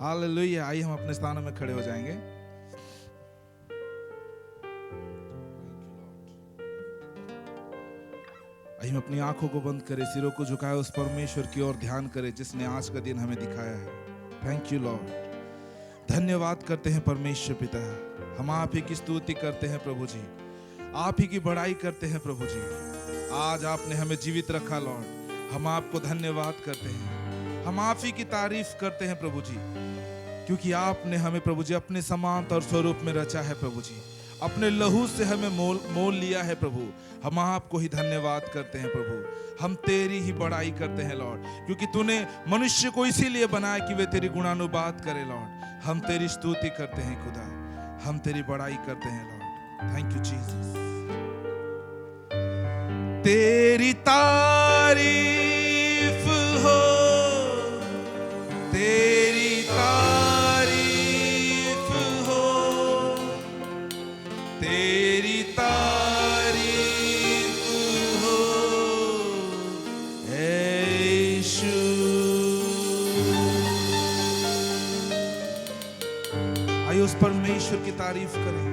Hallelujah. आइए हम अपने स्थानों में खड़े हो जाएंगे। आइए हम अपनी आंखों को बंद करें, सिरों को झुकाए, उस परमेश्वर की ओर ध्यान करें जिसने आज का दिन हमें दिखाया है। Thank you Lord. धन्यवाद करते हैं परमेश्वर पिता, हम आप ही की स्तुति करते हैं प्रभु जी, आप ही की बड़ाई करते हैं प्रभु जी। आज आपने हमें जीवित रखा लॉर्ड, हम आपको धन्यवाद करते हैं, हम आप ही की तारीफ करते हैं प्रभु जी, क्योंकि आपने हमें प्रभु जी अपने समानता और स्वरूप में रचा है प्रभु जी, अपने लहू से हमें मोल लिया है प्रभु। हम आपको ही धन्यवाद करते हैं प्रभु, हम तेरी ही बड़ाई करते हैं लॉर्ड, क्योंकि तूने मनुष्य को इसीलिए बनाया कि वे तेरी गुणानुवाद करे लॉर्ड। हम तेरी स्तुति करते हैं खुदा, हम तेरी बड़ाई करते हैं लॉर्ड। Thank you Jesus. तेरी तारीफ हो, तेरी तारीफ हो, तेरी तारीफ हो यीशु। आइए उस परमेश्वर की तारीफ करें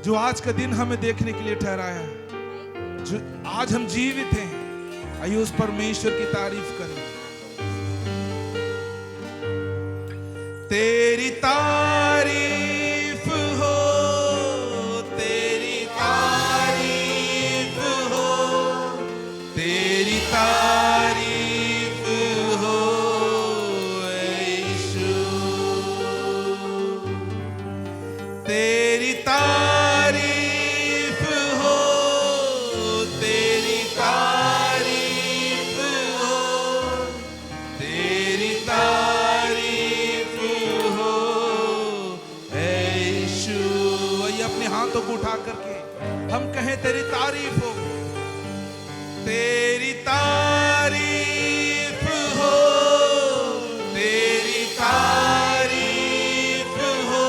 जो आज का दिन हमें देखने के लिए ठहराया है, जो आज हम जीवित हैं। आइए उस परमेश्वर की तारीफ करें। तेरी तारीफ हो, तेरी तारीफ हो, तेरी तारीफ हो यीशु। तेरी तारीफ हो, तेरी तारीफ हो, तेरी तारीफ हो यीशु। आइए अपने हाथों को उठा करके हम कहें तेरी तारीफ हो, तेरी तारीफ हो, तेरी तारीफ हो,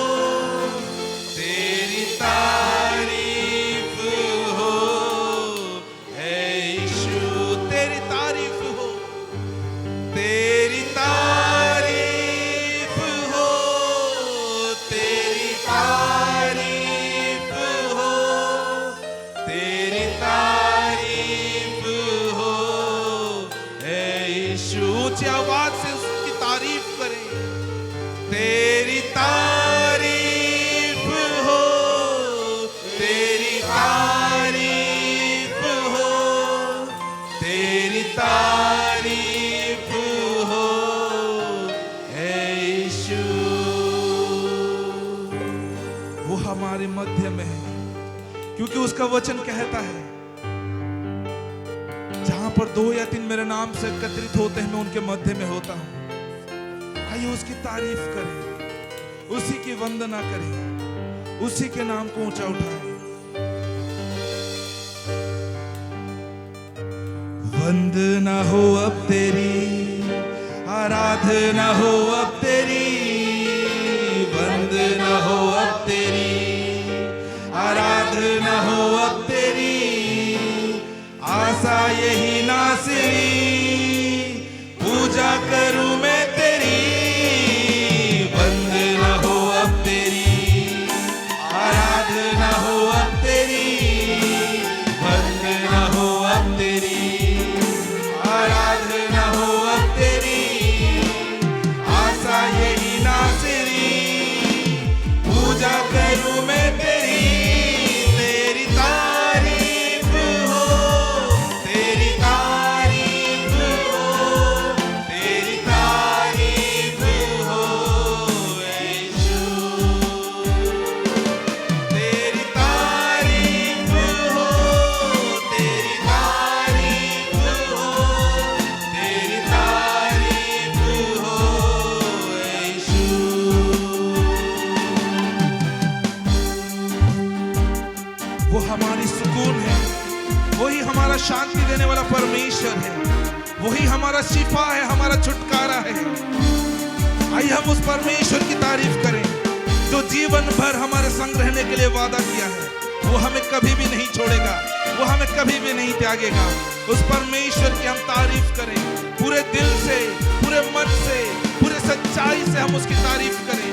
तेरी तारीफ हो यीशु। तेरी तारीफ हो, तेरी तारीफ हो, तेरी तारीफ हो, तेरी तारीफ हो यीशु। ऊंची आवाज से उसकी तारीफ करें। तेरी तारीफ हो, तेरी तारीफ हो, तेरी तारीफ हो यीशु। वो हमारे मध्य में है, क्योंकि उसका वचन कहता है जहां पर 2 या 3 मेरे नाम से एकत्रित होते हैं मैं उनके मध्य में होता हूं। आइए उसकी तारीफ करें, उसी की वंदना करें, उसी के नाम को ऊंचा उठाएं। वंदना हो अब तेरी, आराधना हो अब तेरी, वंदना हो अब तेरी, आराधना हो अब तेरी, आशा यही नासिरी, पूजा करूं मैं तेरी। वंदना हो अब तेरी, आराधना हो अब तेरी, वंदना हो अब तेरी, आराधना हो अब तेरी, आशा यही नासिरी, पूजा करूं मैं तेरी। तेरी तारीफ हो, तेरी तारीफ हो, तेरी तारीफ हो यीशु। तेरी तारीफ हो, तेरी तारीफ हो, तेरी तारीफ हो यीशु। वो हमारी सुकून है, वही हमारा शांति देने वाला परमेश्वर है, वही हमारा शिफा है, हमारा छुटकारा है। आइए हम उस परमेश्वर की तारीफ करें जो जीवन भर हमारे संग रहने के लिए वादा किया है। वो हमें कभी भी नहीं छोड़ेगा, वो हमें कभी भी नहीं त्यागेगा। उस परमेश्वर की हम तारीफ करें पूरे दिल से, पूरे मन से, पूरे सच्चाई से हम उसकी तारीफ करें।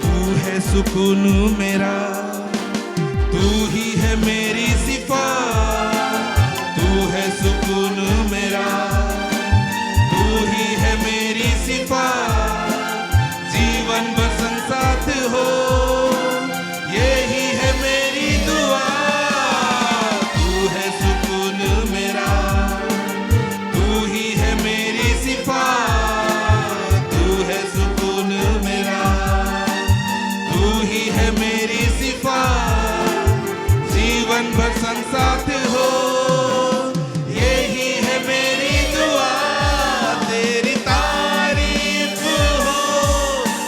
तू है सुकून मेरा, तू ही है मेरी सिफात, तू है सुकून मेरा, तू ही है मेरी सिफात, जीवन भर संग साथ हो, यही है मेरी दुआ। तू है सुकून मेरा, तू ही है मेरी सिफात, तू है सुकून मेरा, तू ही है मेरी सिफात, जीवन भर संग साथ हो, यही है मेरी दुआ। तेरी तारीफ हो,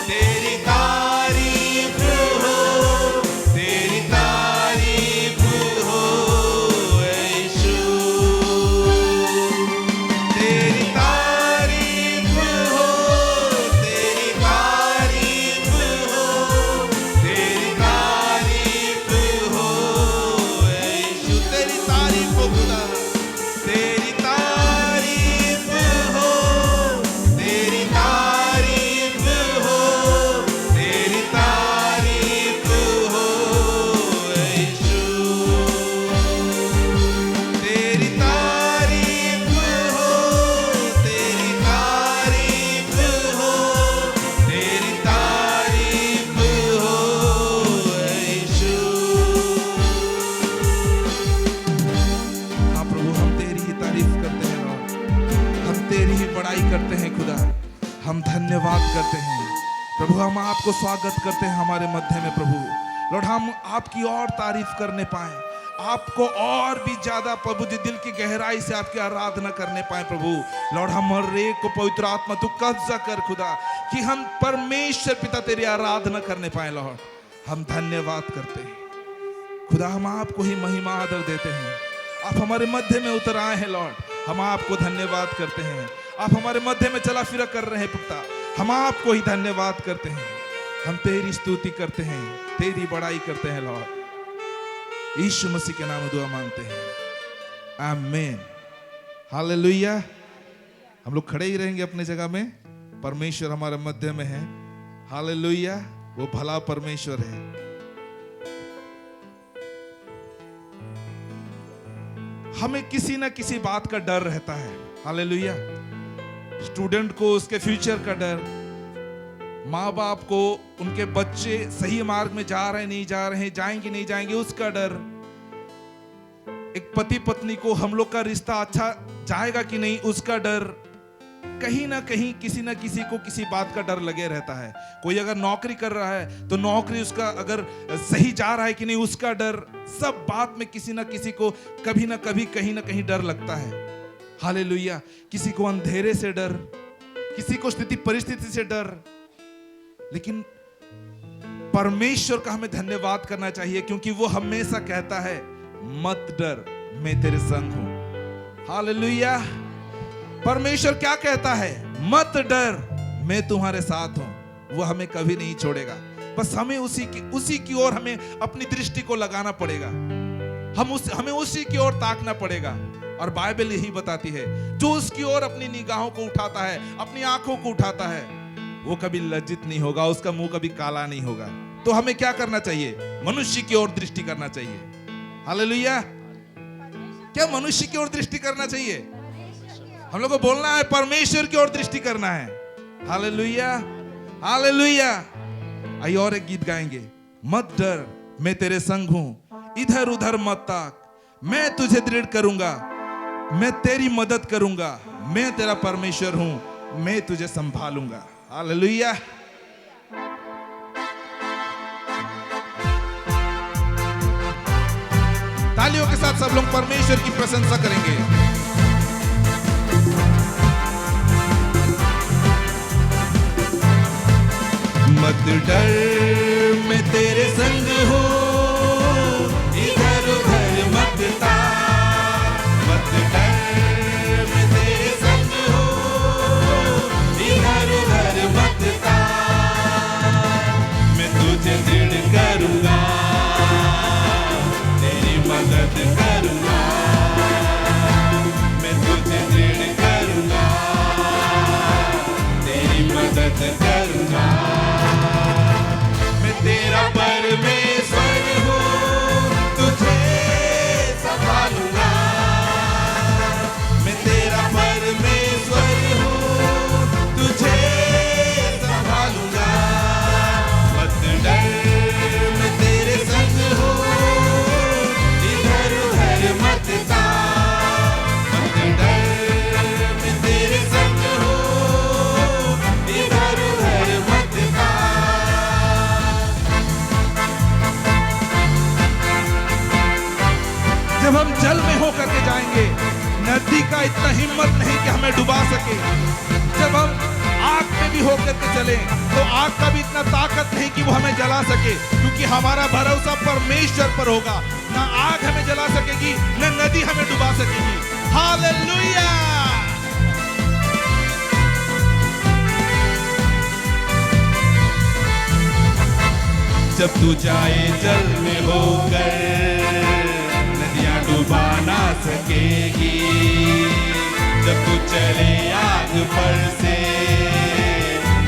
तेरी तारीफ हो, तेरी तारीफ हो यीशु, तेरी तारीफ हो, तेरी तारीफ हो, तेरी तारीफ हो यीशु, तेरी तारीफ हो खुदा, तेरी तारीफ हो, तेरी तारीफ हो, तेरी तारीफ हो यीशु, तेरी तारीफ हो, तेरी तारीफ हो, तेरी तारीफ हो यीशु। हाँ प्रभु, हम तेरी ही तारीफ करते हैं लॉर्ड, हम तेरी ही बड़ाई करते हैं खुदा, हम धन्यवाद करते हैं प्रभु, हम आपको स्वागत करते हैं हमारे मध्य में प्रभु। लॉर्ड, हम आपकी और तारीफ करने पाए, आपको और भी ज्यादा प्रभु जी दिल की गहराई से आपकी आराधना करने पाए प्रभु। लॉर्ड, हम हर एक को पवित्र आत्मा तू कब्जा कर खुदा, कि हम परमेश्वर पिता तेरी आराधना करने पाए। लॉर्ड, हम धन्यवाद करते हैं खुदा, हम आपको ही महिमा आदर देते हैं। आप हमारे मध्य में उतर आए हैं लॉर्ड, हम आपको धन्यवाद करते हैं। आप हमारे मध्य में चला फिरा कर रहे हैं पिता, हम आपको ही धन्यवाद करते हैं। हम तेरी स्तुति करते हैं, तेरी बड़ाई करते हैं लॉर्ड। यीशु मसीह के नाम में दुआ मांगते हैं, आमीन, हालेलुया। हम लोग खड़े ही रहेंगे अपने जगह में, परमेश्वर हमारे मध्य में है, हालेलुया। वो भला परमेश्वर है। हमें किसी ना किसी बात का डर रहता है, हालेलुया। स्टूडेंट को उसके फ्यूचर का डर, माँ बाप को उनके बच्चे सही मार्ग में जा रहे नहीं जा रहे, जाएंगे नहीं जाएंगे उसका डर, एक पति पत्नी को हम लोग का रिश्ता अच्छा जाएगा कि नहीं उसका डर, कहीं ना कहीं किसी ना किसी को किसी बात का डर लगे रहता है। कोई अगर नौकरी कर रहा है तो नौकरी उसका अगर सही जा रहा है कि नहीं उसका डर, सब बात में किसी ना किसी को कभी ना कभी कहीं ना कहीं डर लगता है, हालेलुया। किसी को अंधेरे से डर, किसी को स्थिति परिस्थिति से डर, लेकिन परमेश्वर का हमें धन्यवाद करना चाहिए, क्योंकि वो हमेशा कहता है मत डर, मैं तेरे संग हूं, हालेलुया। परमेश्वर क्या कहता है? मत डर, मैं तुम्हारे साथ हूं। वो हमें कभी नहीं छोड़ेगा, बस हमें उसी की ओर हमें अपनी दृष्टि को लगाना पड़ेगा, हमें उसी की ओर ताकना पड़ेगा। और बाइबल यही बताती है, जो उसकी ओर अपनी निगाहों को उठाता है, अपनी आंखों को उठाता है, वो कभी लज्जित नहीं होगा, उसका मुंह कभी काला नहीं होगा। तो हमें क्या करना चाहिए? मनुष्य की ओर दृष्टि करना चाहिए, हालेलुया। क्या मनुष्य की ओर दृष्टि करना चाहिए? हम लोग को बोलना है परमेश्वर की ओर दृष्टि करना है, हालेलुया, हालेलुया। आइए और एक गीत गाएंगे, मत डर मैं तेरे संग हूं, इधर उधर मत ताक, मैं तुझे दृढ़ करूंगा, मैं तेरी मदद करूंगा, मैं तेरा परमेश्वर हूं, मैं तुझे संभालूंगा, हालेलुया। तालियों के साथ सब लोग परमेश्वर की प्रशंसा करेंगे। मत डर मैं तेरे संग हूँ, इधर उधर मत ताक, मत डर मैं तेरे संग हूँ, इधर उधर मत ताक, मैं तुझे दृढ़ करूँगा, तेरी मदद करूँगा, मैं तुझे दृढ़ करूँगा। नदी का इतना हिम्मत नहीं कि हमें डुबा सके। जब हम आग में भी होकर के चले तो आग का भी इतना ताकत नहीं कि वो हमें जला सके, क्योंकि हमारा भरोसा परमेश्वर पर होगा। ना आग हमें जला सकेगी, न नदी हमें डुबा सकेगी। हालेलुया। जब तू जाए जल में होकर, नदियां डुबा ना सकेगी। जब तू चले आग पर से,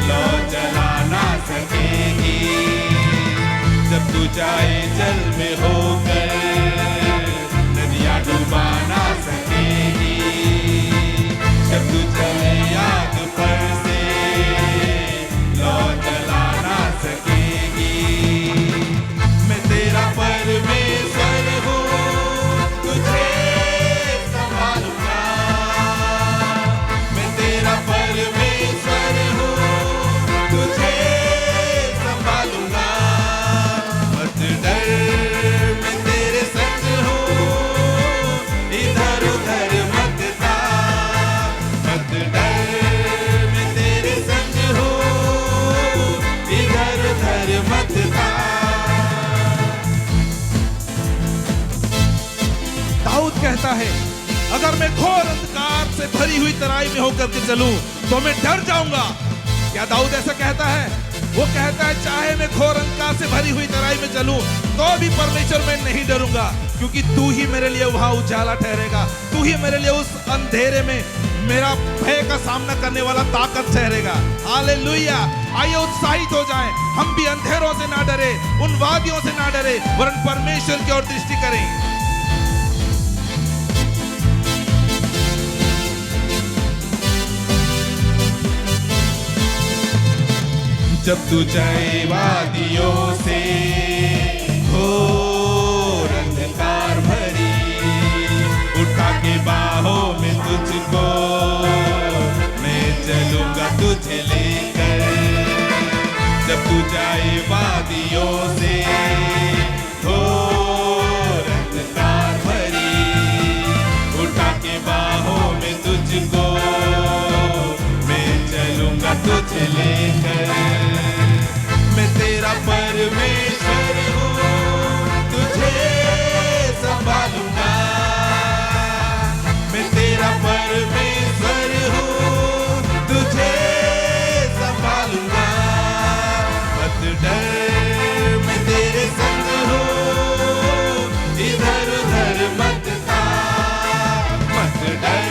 लौ जला ना सकेगी। जब तू जाए जल में होकर, नदियां डुबा ना सकेगी। जब तू चले आग पर से, लौ जला ना सकेगी। मैं तेरा परमेश्वर हूँ, तुझे संभालूंगा। मैं तेरा परमेश्वर हूँ, तुझे संभालूंगा। मत डर, मैं तेरे संग हूँ, इधर उधर मत जा। मत डर, मैं तेरे संग हूँ, इधर उधर मत जा। दाऊद कहता है, अगर मैं घोर अंधकार से भरी हुई तराई में होकर के चलूं तो मैं डर जाऊंगा। क्या दाऊद ऐसा कहता है? वो कहता है, चाहे मैं घोर अंधकार से भरी हुई तराई में चलूं तो भी परमेश्वर मैं नहीं डरूंगा, क्योंकि तू ही मेरे लिए वहां उजाला ठहरेगा। तू ही मेरे लिए उस अंधेरे में मेरा भय का सामना करने वाला ताकत ठहरेगा। हालेलुया। आइए उत्साहित हो जाएं, हम भी अंधेरों से ना डरे, उन वादियों से ना डरे, वरन परमेश्वर की ओर दृष्टि करें। जब तू जाए वादियों से, घोर अंधकार भरी, उठा के बाहों में तुझको मैं चलूंगा तुझे लेकर। जब तू जाए वादियों से, घोर अंधकार भरी, उठा के बाहों में तुझको मैं चलूंगा तुझे लेकर। मैं तेरा परमेश्वर हूँ, तुझे संभालूंगा। मैं तेरा परमेश्वर हूँ, तुझे संभालूंगा। मत डर, मैं तेरे संग हूँ, इधर उधर मत जा। मत डर,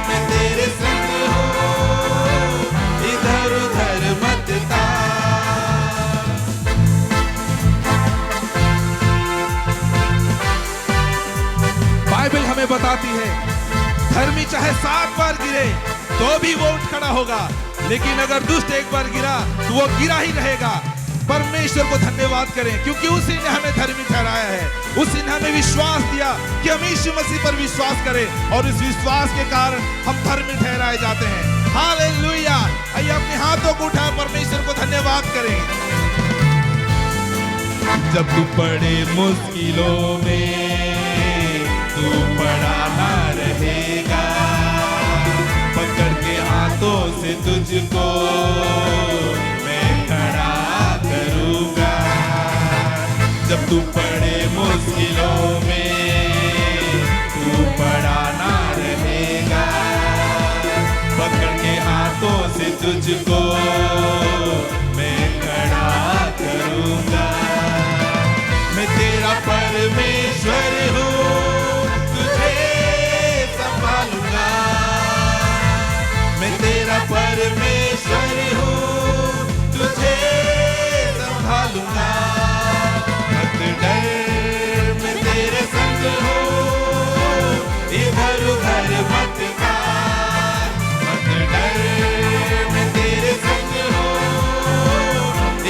मैं तेरे संग हूँ, इधर उधर मत जा। बाइबल हमें बताती है, धर्मी चाहे 7 बार गिरे तो भी वो उठ खड़ा होगा, लेकिन अगर दुष्ट एक बार गिरा तो वो गिरा ही रहेगा। परमेश्वर को धन्यवाद करें, क्योंकि उसी ने हमें धर्मी ठहराया है। उसी ने हमें विश्वास दिया कि हम यीशु मसीह पर विश्वास करें, और इस विश्वास के कारण हम धर्मी ठहराए जाते हैं। हालेलुया। आइए अपने हाथों को उठाए परमेश्वर को धन्यवाद करें। जब तू पड़े मुश्किलों में, तू पड़ा ना रहेगा। पकड़ के हाथों से तुझको मैं खड़ा करूंगा। जब तू पड़े मुश्किलों में, तू पड़ा ना रहेगा। पकड़ के हाथों से तुझको मैं खड़ा करूंगा। मैं तेरा परमेश्वर हूँ, तुझे संभालूंगा। मैं तेरा परमेश्वर हूँ, तुझे संभालूंगा। मत डर, मैं तेरे संग हूँ, इधर उधर मत जा। मत डर, मैं तेरे संग हूँ,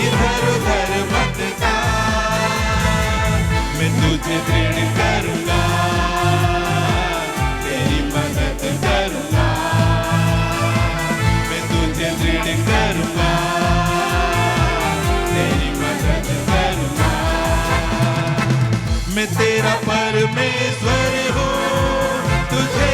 इधर उधर मत जा। मैं तुझे दृढ़ करूंगा, तेरी मदद करूंगा। मैं तुझे दृढ़ करूंगा, तेरी मदद करूंगा। मैं तेरा परमेश्वर हूँ, तुझे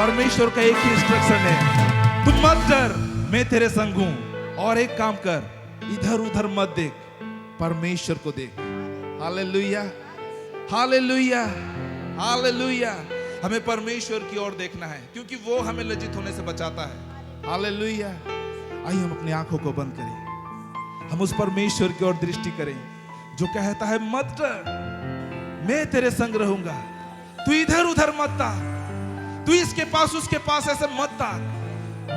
परमेश्वर का एक ही इंस्ट्रक्शन है, तुम मत डर, मैं तेरे संग हूं। और एक काम कर, इधर उधर मत देख, परमेश्वर को देख। Hallelujah, hallelujah, hallelujah. हमें परमेश्वर की ओर देखना है, क्योंकि वो हमें लज्जित होने से बचाता है। हालेलुया। आइए हम अपनी आंखों को बंद करें, हम उस परमेश्वर की ओर दृष्टि करें जो कहता है मत डर, मैं तेरे संग रहूंगा। तू इधर उधर मत ताक, तू इसके पास उसके पास ऐसे मत ताक,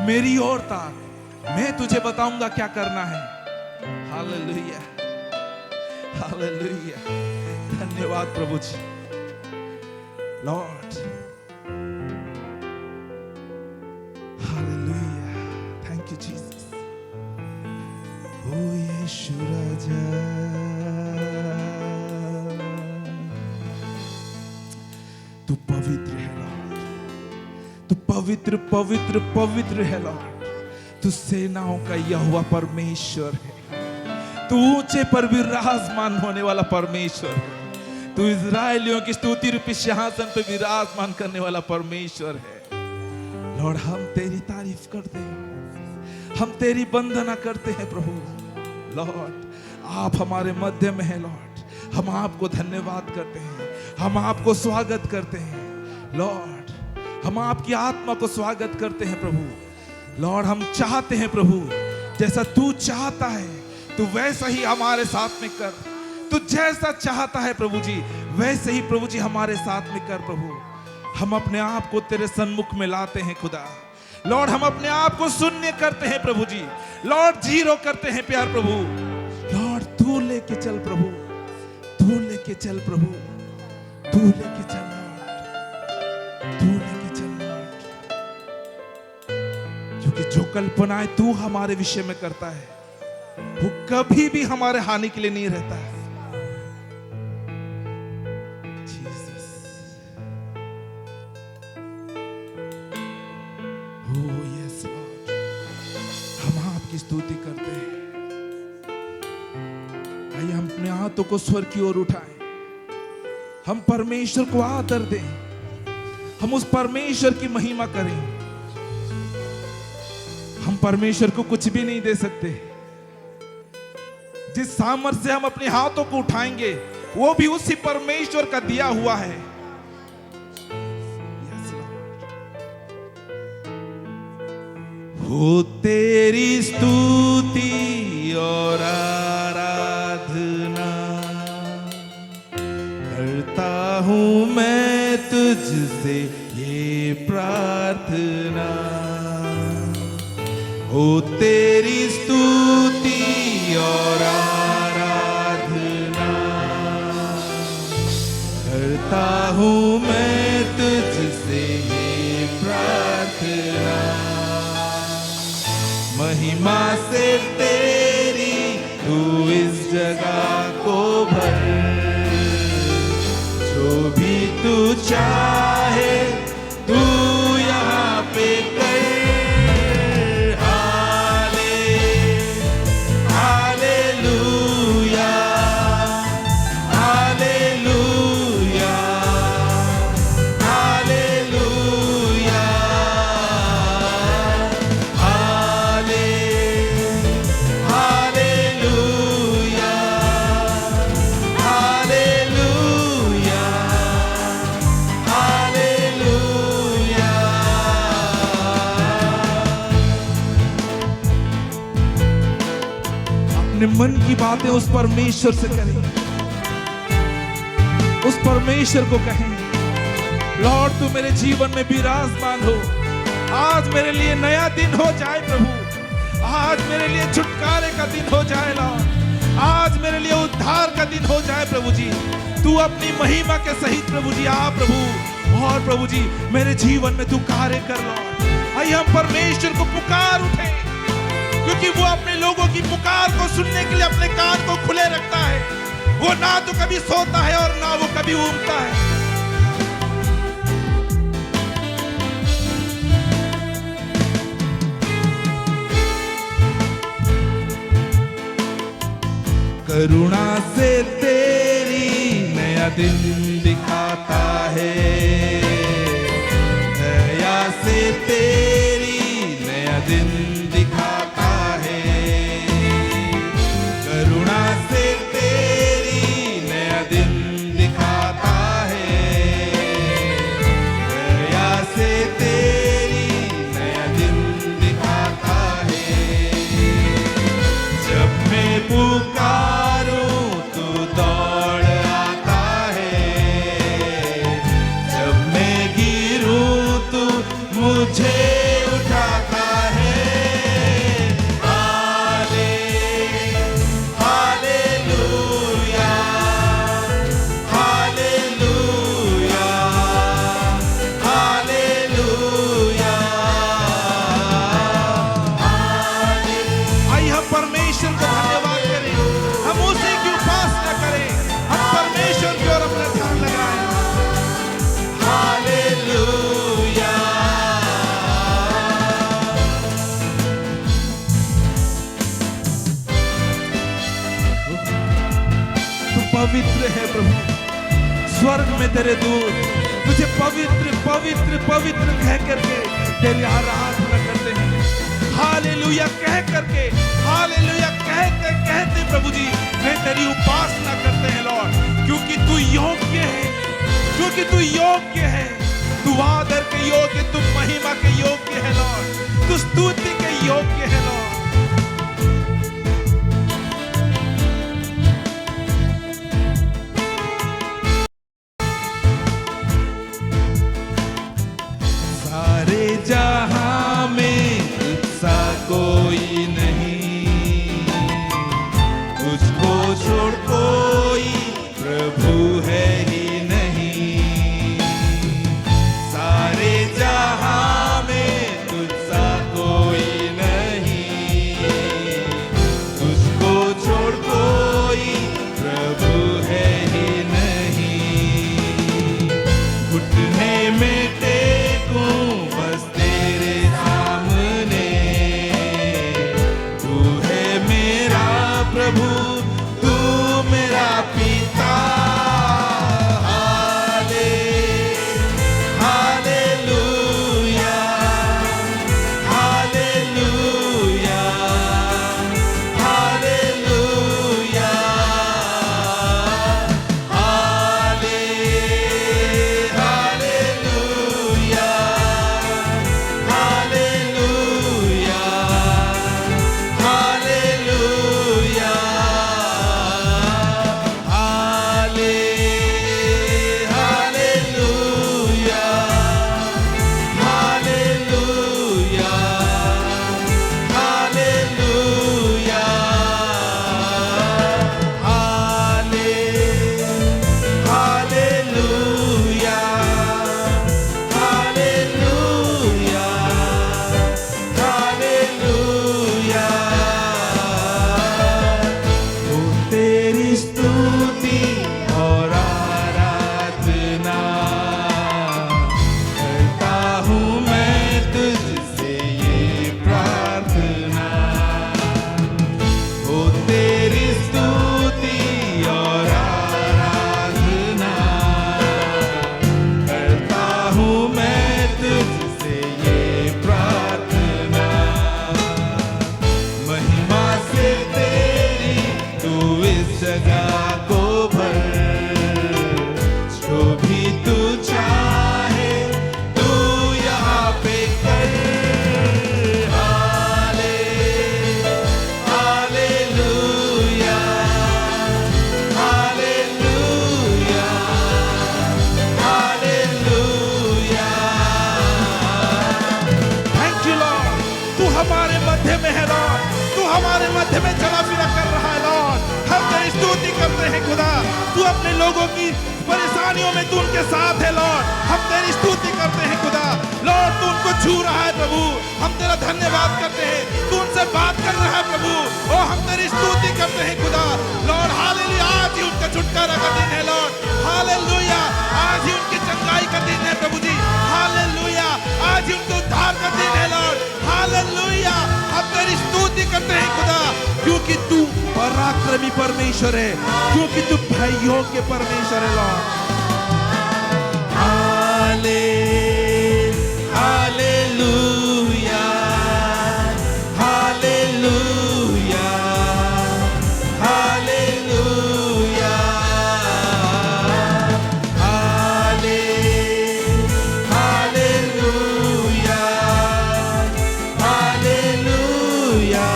मेरी ओर ताक, मैं तुझे बताऊंगा क्या करना है। Hallelujah, hallelujah. धन्यवाद प्रभु जी, lord. Hallelujah, thank you Jesus. ओ यीशु राजा, तू पवित्र है लॉर्ड, तू पवित्र पवित्र पवित्र है लॉर्ड। तू सेनाओं का यहोवा परमेश्वर है, तू ऊंचे पर विराजमान होने वाला परमेश्वर है, तू इज़राइलियों की स्तुति रूपी सिंहासन पे विराजमान करने वाला परमेश्वर है। लॉर्ड हम तेरी तारीफ करते हैं, हम तेरी वंदना करते हैं प्रभु। लॉर्ड आप हमारे मध्य में हैं लॉर्ड, हम आपको धन्यवाद करते हैं, हम आपको स्वागत करते हैं लॉर्ड, हम आपकी आत्मा को स्वागत करते हैं प्रभु। लॉर्ड हम चाहते हैं प्रभु, जैसा तू चाहता है तू वैसा ही हमारे साथ में कर, तू जैसा चाहता है प्रभु जी वैसे ही प्रभु जी हमारे साथ में कर प्रभु। हम अपने आप को तेरे सन्मुख में लाते हैं खुदा। लॉर्ड हम अपने आप को शून्य करते हैं प्रभु जी, लॉर्ड जीरो करते हैं प्यार प्रभु। लॉर्ड तू लेके चल प्रभु, तू लेके चल प्रभु, तू लेके चल लॉर्ड, तू लेके चल लॉर्ड। क्योंकि जो कल्पनाएं तू हमारे विषय में करता है वो कभी भी हमारे हानि के लिए नहीं रहता है। जीसस, ओह यस लॉर्ड, हम आपकी स्तुति करते हैं। आइए हम अपने हाथों को स्वर की ओर उठाएं, हम परमेश्वर को आदर दें, हम उस परमेश्वर की महिमा करें। हम परमेश्वर को कुछ भी नहीं दे सकते। जिस सामर्थ्य से हम अपने हाथों को उठाएंगे वो भी उसी परमेश्वर का दिया हुआ है। हो तेरी स्तुति और आराधना करता हूं मैं तुझसे ये प्रार्थना। हो तेरी स्तुति और आराधना करता हूं मैं तुझसे ये प्रार्थना। महिमा से तेरी तू इस जगह को भर, जो भी तू चाहे तू यहाँ पे कर। मन की बातें उस परमेश्वर से करें, उस परमेश्वर को कहें, लॉर्ड तू मेरे जीवन में विराजमान हो। आज मेरे लिए नया दिन हो जाए प्रभु, आज मेरे लिए छुटकारे का दिन हो जाए लॉर्ड, आज मेरे लिए उद्धार का दिन हो जाए प्रभु जी। तू अपनी महिमा के सहित प्रभु जी आ प्रभु, और प्रभु जी मेरे जीवन में तू कार्य कर लॉर्ड। आइए हम परमेश्वर को पुकार उठे, क्योंकि वो अपने लोगों की पुकार को सुनने के लिए अपने कान को खुले रखता है। वो ना तो कभी सोता है और ना वो कभी ऊँगता है। करुणा से तेरी नया दिन दिखाता है, दया पवित्र है प्रभु। स्वर्ग में तेरे दूत तुझे पवित्र पवित्र पवित्र कह करके तेरी आराधना करते हैं। हालेलुया कह करके, हालेलुया कहते कहते प्रभु जी वे तेरी उपासना करते हैं लॉर्ड, क्योंकि तू योग्य है, क्योंकि तू योग्य है, तू आदर के योग्य, तू महिमा के योग्य है लॉर्ड, तू स्तुति के योग्य है लॉर्ड। सारे जहां में तुझसा कोई नहीं, तुझको छोड़ कोई प्रभु है ही नहीं। सारे जहां में तुझसा कोई नहीं, तुझको छोड़ कोई प्रभु है ही नहीं। घुटने में टेकूं बस तेरे सामने, तू है मेरा प्रभु, तू मेरा पिता। हाले हालेलुया हालेलुया हालेलुया हाले हालेलुया हालेलुया हालेलुया हाले हालेलुया हालेलुया हालेलुया हाले हालेलुया हालेलुया हालेलुया। ओ तेरी स्तुति और आराधना करता हूँ मैं तुझसे ये प्रार्थना। ओ तेरी स्तुति और आराधना करता हूँ मैं तुझसे ये प्रार्थना। महिमा से तेरी तू इस जगह को भर, जो भी तू चाहे तू यहाँ पे कर। हाले hallelujah hallelujah hallelujah. Thank you Lord, तू हमारे मध्य में है लॉर्ड, तू हमारे मध्य में चला फिरा कर रहा है लॉर्ड। हम तेरी स्तुति करते हैं खुदा, तू अपने लोगों की परेशानियों में तू उनके साथ है लॉर्ड। हम तेरी स्तुति करते हैं खुदा, लॉर्ड तू उनको छू रहा है प्रभु, हम तेरा धन्यवाद करते हैं, तू उनसे बात कर रहा है प्रभु। ओ हम तेरी स्तुति करते हैं खुदा लॉर्ड। हालेलुया, आज ही उनका छुटकारा का दिन है लॉर्ड। हालेलुया, आज ही उनकी चंगाई का दिन है प्रभु जी। हालेलुया, आज ही उनके उद्धार का दिन है लॉर्ड। हालेलुया, हम तेरी स्तुति करते हैं खुदा, क्योंकि तू पराक्रमी परमेश्वर है, क्योंकि तू भाइयों के परमेश्वर है लॉर्ड। हाले हालेलुया हालेलुया हालेलुया हाले हालेलुया हालेलुया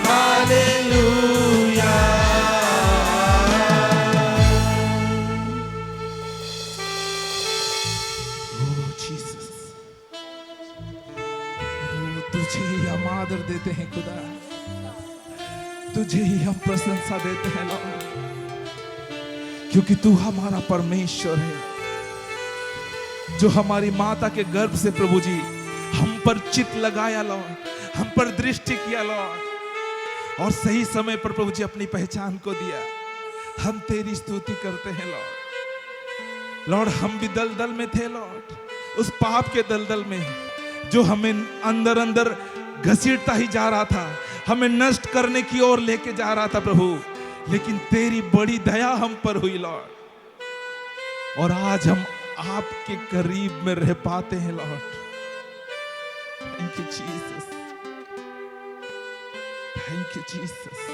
हालेलुया। जीसस, तुझे ही हम आदर देते हैं खुदा, तुझे ही हम प्रशंसा देते हैं लॉर्ड, क्योंकि तू हमारा परमेश्वर है, जो हमारी माता के गर्भ से प्रभु जी हम पर चित्त लगाया लॉर्ड, हम पर दृष्टि किया लॉर्ड, और सही समय पर प्रभु जी अपनी पहचान को दिया। हम तेरी स्तुति करते हैं लॉर्ड। लॉर्ड हम भी दलदल में थे लॉर्ड, उस पाप के दलदल में जो हमें अंदर अंदर घसीटता ही जा रहा था, हमें नष्ट करने की ओर लेके जा रहा था प्रभु। लेकिन तेरी बड़ी दया हम पर हुई लॉर्ड, और आज हम आपके करीब में रह पाते हैं Lord. Thank you Jesus, thank you Jesus.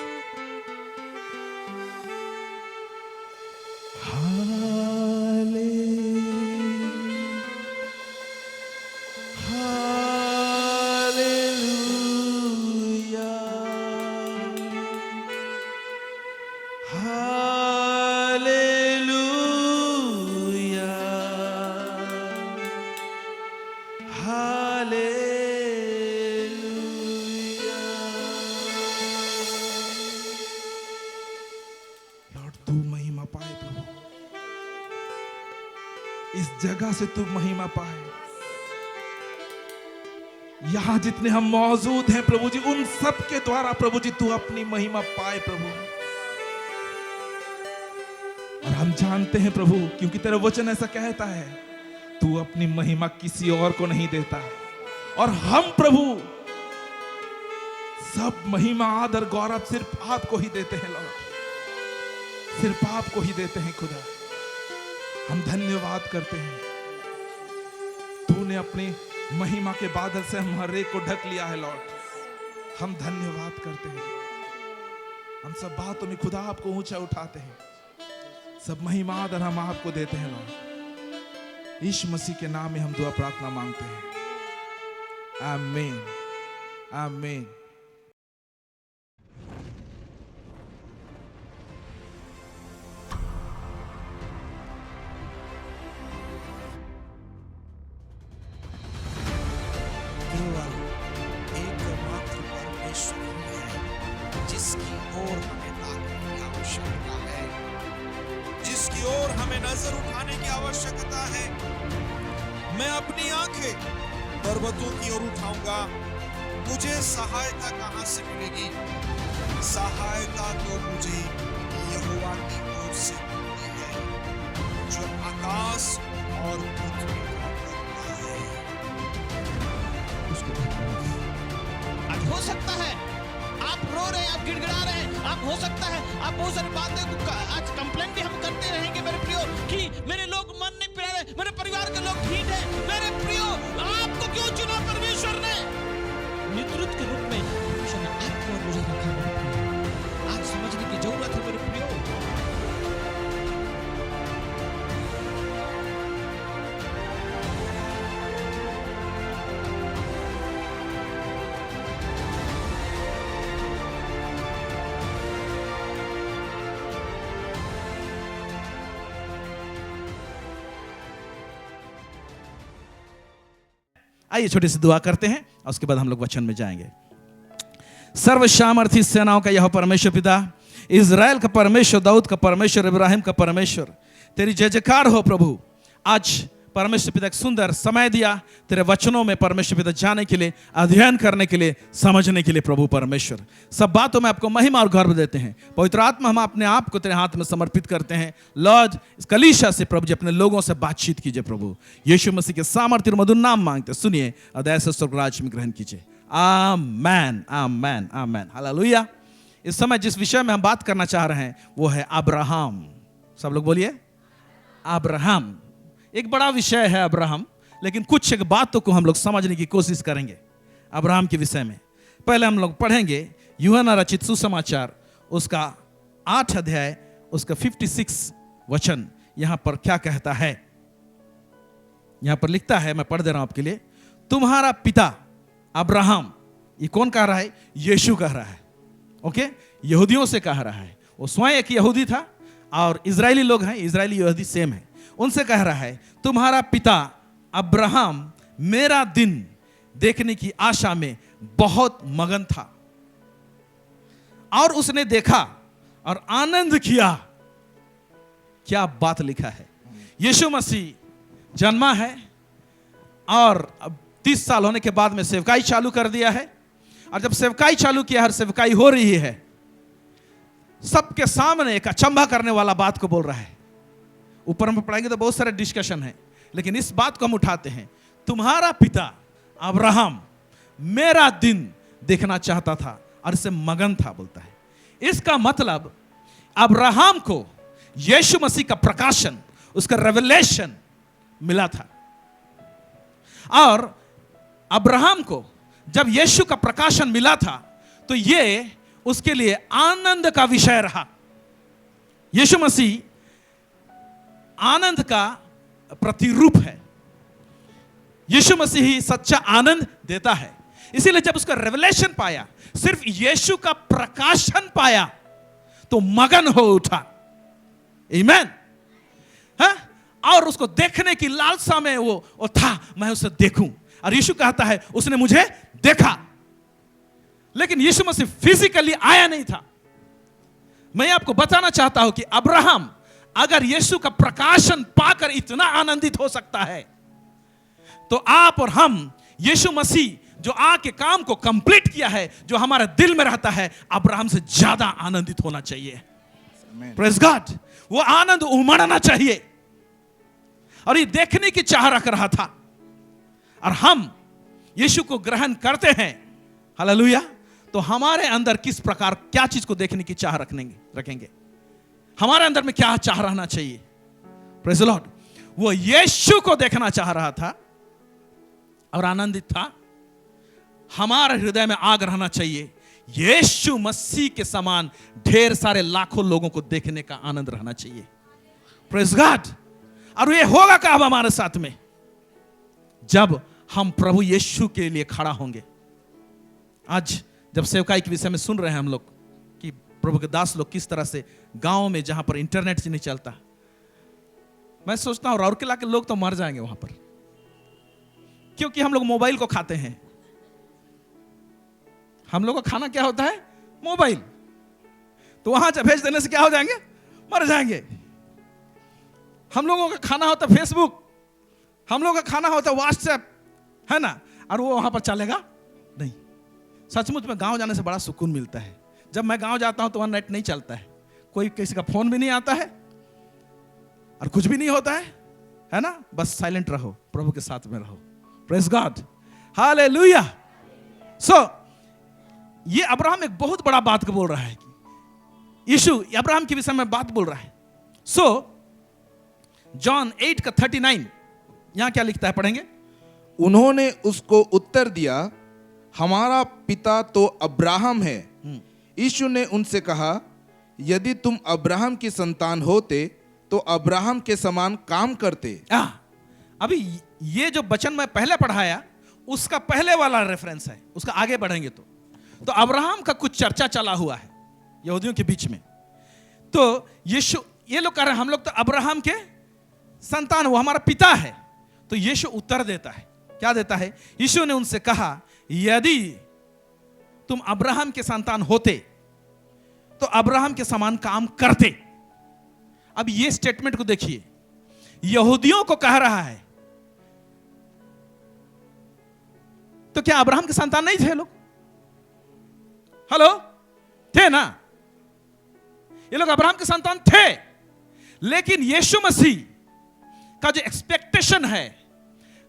तू महिमा पाए प्रभु, इस जगह से तू महिमा पाए। यहां जितने हम मौजूद हैं प्रभु जी, उन सब के द्वारा प्रभु जी तू अपनी महिमा पाए प्रभु। और हम जानते हैं प्रभु, क्योंकि तेरा वचन ऐसा कहता है, तू अपनी महिमा किसी और को नहीं देता। और हम प्रभु सब महिमा आदर गौरव सिर्फ आपको ही देते हैं लॉर्ड, सिर्फ आपको ही देते हैं खुदा। हम धन्यवाद करते हैं, तूने अपनी महिमा के बादल से हमारे को ढक लिया है लॉर्ड। हम धन्यवाद करते हैं, हम सब बातों में खुदा आपको ऊंचा उठाते हैं, सब महिमा आदर हम आपको देते हैं लॉर्ड। यीशु मसीह के नाम में हम दुआ प्रार्थना मांगते हैं, आमीन आमीन। केवल एकमात्र परमेश्वर ही है जिसकी ओर हमें ताकने की आवश्यकता है, जिसकी ओर हमें नजर उठाने की आवश्यकता है। मैं अपनी आंखें पर्वतों की ओर उठाऊंगा, मुझे सहायता कहां से मिलेगी? सहायता तो मुझे यहोवा की ओर से मिलती है, जो आकाश और पृथ्वी का करता है। आज हो सकता है आप रो रहे हैं, आप गिड़गिड़ा रहे हैं, आप हो सकता है आप बहुत सारी बातें आज कंप्लेंट भी हम करते रहेंगे मेरे प्रियो, कि मेरे लोग मन नहीं पिला रहे, मेरे परिवार के लोग ठीक है। मेरे प्रियो, आपको क्यों चुना परमेश्वर ने? नेतृत्व के रूप में परमेश्वर ने आपको और मुझे रखा मेरे प्रियो। आज समझने की जरूरत है मेरे प्रियो। आइए छोटी सी दुआ करते हैं और उसके बाद हम लोग वचन में जाएंगे। सर्वसामर्थी सेनाओं का यह परमेश्वर पिता, इज़राइल का परमेश्वर, दाऊद का परमेश्वर, इब्राहिम का परमेश्वर, तेरी जय जयकार हो प्रभु। आज परमेश्वर पिता एक सुंदर समय दिया तेरे वचनों में परमेश्वर पिता जाने के लिए, अध्ययन करने के लिए, समझने के लिए प्रभु परमेश्वर। सब बातों में आपको महिमा और गर्व देते हैं। पवित्र आत्मा, हम अपने आप को तेरे हाथ में समर्पित करते हैं लॉर्ड। इस कलीसिया से प्रभु जी अपने लोगों से बातचीत कीजिए प्रभु, यीशु मसीह के सामर्थ्य और मधुर नाम मांगते सुनिए, अदय से स्वर्गराज में ग्रहण कीजिए। आमेन आमेन आमेन, हालेलुया। इस समय जिस विषय में हम बात करना चाह रहे हैं वो है अब्राहम। सब लोग बोलिए अब्राहम। एक बड़ा विषय है अब्राहम, लेकिन कुछ एक बातों को हम लोग समझने की कोशिश करेंगे अब्राहम के विषय में। पहले हम लोग पढ़ेंगे यूहन्ना रचित सुसमाचार उसका 8 अध्याय उसका 56 वचन। यहां पर क्या कहता है? यहां पर लिखता है, मैं पढ़ दे रहा हूं आपके लिए। तुम्हारा पिता अब्राहम, ये कौन कह रहा है? यीशु कह रहा है। ओके, यहूदियों से कह रहा है। वो स्वयं एक यहूदी था और इजरायली लोग हैं, इजरायली यहूदी सेम है। उनसे कह रहा है तुम्हारा पिता अब्राहम मेरा दिन देखने की आशा में बहुत मगन था और उसने देखा और आनंद किया। क्या बात लिखा है! यीशु मसीह जन्मा है और अब 30 साल होने के बाद में सेवकाई चालू कर दिया है। और जब सेवकाई चालू किया है, सेवकाई हो रही है, सबके सामने एक अचंभा करने वाला बात को बोल रहा है। ऊपर में पढ़ेंगे तो बहुत सारे डिस्कशन है, लेकिन इस बात को हम उठाते हैं। तुम्हारा पिता अब्राहम मेरा दिन देखना चाहता था और इससे मगन था, बोलता है। इसका मतलब अब्राहम को यीशु मसीह का प्रकाशन, उसका रेवलेशन मिला था। और अब्राहम को जब यीशु का प्रकाशन मिला था तो ये उसके लिए आनंद का विषय रहा। यीशु मसीह आनंद का प्रतिरूप है। यीशु मसीह ही सच्चा आनंद देता है। इसीलिए जब उसका रेवलेशन पाया, सिर्फ यीशु का प्रकाशन पाया तो मगन हो उठा। आमीन। हाँ? और उसको देखने की लालसा में वो था, मैं उसे देखूं। और यीशु कहता है उसने मुझे देखा। लेकिन यीशु मसीह फिजिकली आया नहीं था। मैं आपको बताना चाहता हूं कि अब्राहम अगर यीशु का प्रकाशन पाकर इतना आनंदित हो सकता है, तो आप और हम यीशु मसीह जो आके काम को कंप्लीट किया है, जो हमारे दिल में रहता है, अब्राहम से ज्यादा आनंदित होना चाहिए। Praise God. वो आनंद उमड़ना चाहिए। और ये देखने की चाह रख रहा था। और हम यीशु को ग्रहण करते हैं, हालेलुया, तो हमारे अंदर किस प्रकार क्या चीज को देखने की चाह रखेंगे। हमारे अंदर में क्या चाह रहना चाहिए। Praise the Lord. वो यीशु को देखना चाह रहा था और आनंदित था। हमारे हृदय में आग रहना चाहिए, यीशु मसीह के समान ढेर सारे लाखों लोगों को देखने का आनंद रहना चाहिए। Praise God. और ये होगा कब हमारे साथ में? जब हम प्रभु यीशु के लिए खड़ा होंगे। आज जब सेवकाई के विषय में सुन रहे हैं हम लोग कि प्रभु के दास लोग किस तरह से गांव में जहां पर इंटरनेट से नहीं चलता, मैं सोचता हूं राउरकेला के लोग तो मर जाएंगे वहां पर, क्योंकि हम लोग मोबाइल को खाते हैं। हम लोग का खाना क्या होता है? मोबाइल। तो वहां जब भेज देने से क्या हो जाएंगे? मर जाएंगे। हम लोगों का खाना होता है फेसबुक, हम लोगों का खाना होता है व्हाट्सएप, है ना? और वो वहां पर चलेगा नहीं। सचमुच में गांव जाने से बड़ा सुकून मिलता है। जब मैं गांव जाता हूं तो वहां नेट नहीं चलता है, कोई किसी का फोन भी नहीं आता है और कुछ भी नहीं होता है ना? बस साइलेंट रहो, प्रभु के साथ में रहो। Praise God, hallelujah. सो ये अब्राहम एक बहुत बड़ा बात को बोल रहा है कि यीशु अब्राहम के विषय में बात बोल रहा है। सो जॉन 8:39 यहां क्या लिखता है, पढ़ेंगे? उन्होंने उसको उत्तर दिया, हमारा पिता तो अब्राहम है। यीशु ने उनसे कहा, यदि तुम अब्राहम की संतान होते तो अब्राहम के समान काम करते। अभी ये जो वचन मैं पहले पढ़ाया उसका पहले वाला रेफरेंस है, उसका आगे बढ़ेंगे तो अब्राहम का कुछ चर्चा चला हुआ है यहूदियों के बीच में। तो यीशु, ये लोग कह रहे हैं हम लोग तो अब्राहम के संतान, वो हमारा पिता है। तो यीशु उत्तर देता है, क्या देता है? यीशु ने उनसे कहा, यदि तुम अब्राहम के संतान होते तो अब्राहम के समान काम करते। अब ये स्टेटमेंट को देखिए, यहूदियों को कह रहा है। तो क्या अब्राहम के संतान नहीं थे लोग? हेलो, थे ना? ये लोग अब्राहम के संतान थे। लेकिन यीशु मसीह का जो एक्सपेक्टेशन है,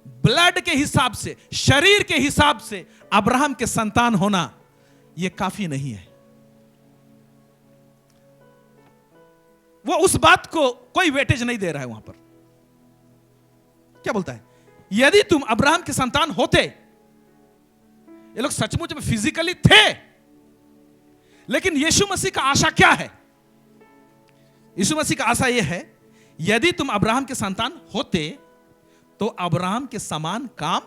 ब्लड के हिसाब से, शरीर के हिसाब से अब्राहम के संतान होना यह काफी नहीं है। वो उस बात को कोई वेटेज नहीं दे रहा है वहां पर। क्या बोलता है? यदि तुम अब्राहम के संतान होते। ये लोग सचमुच में फिजिकली थे, लेकिन यीशु मसीह का आशा क्या है? यीशु मसीह का आशा यह है, यदि तुम अब्राहम के संतान होते तो अब्राहम के समान काम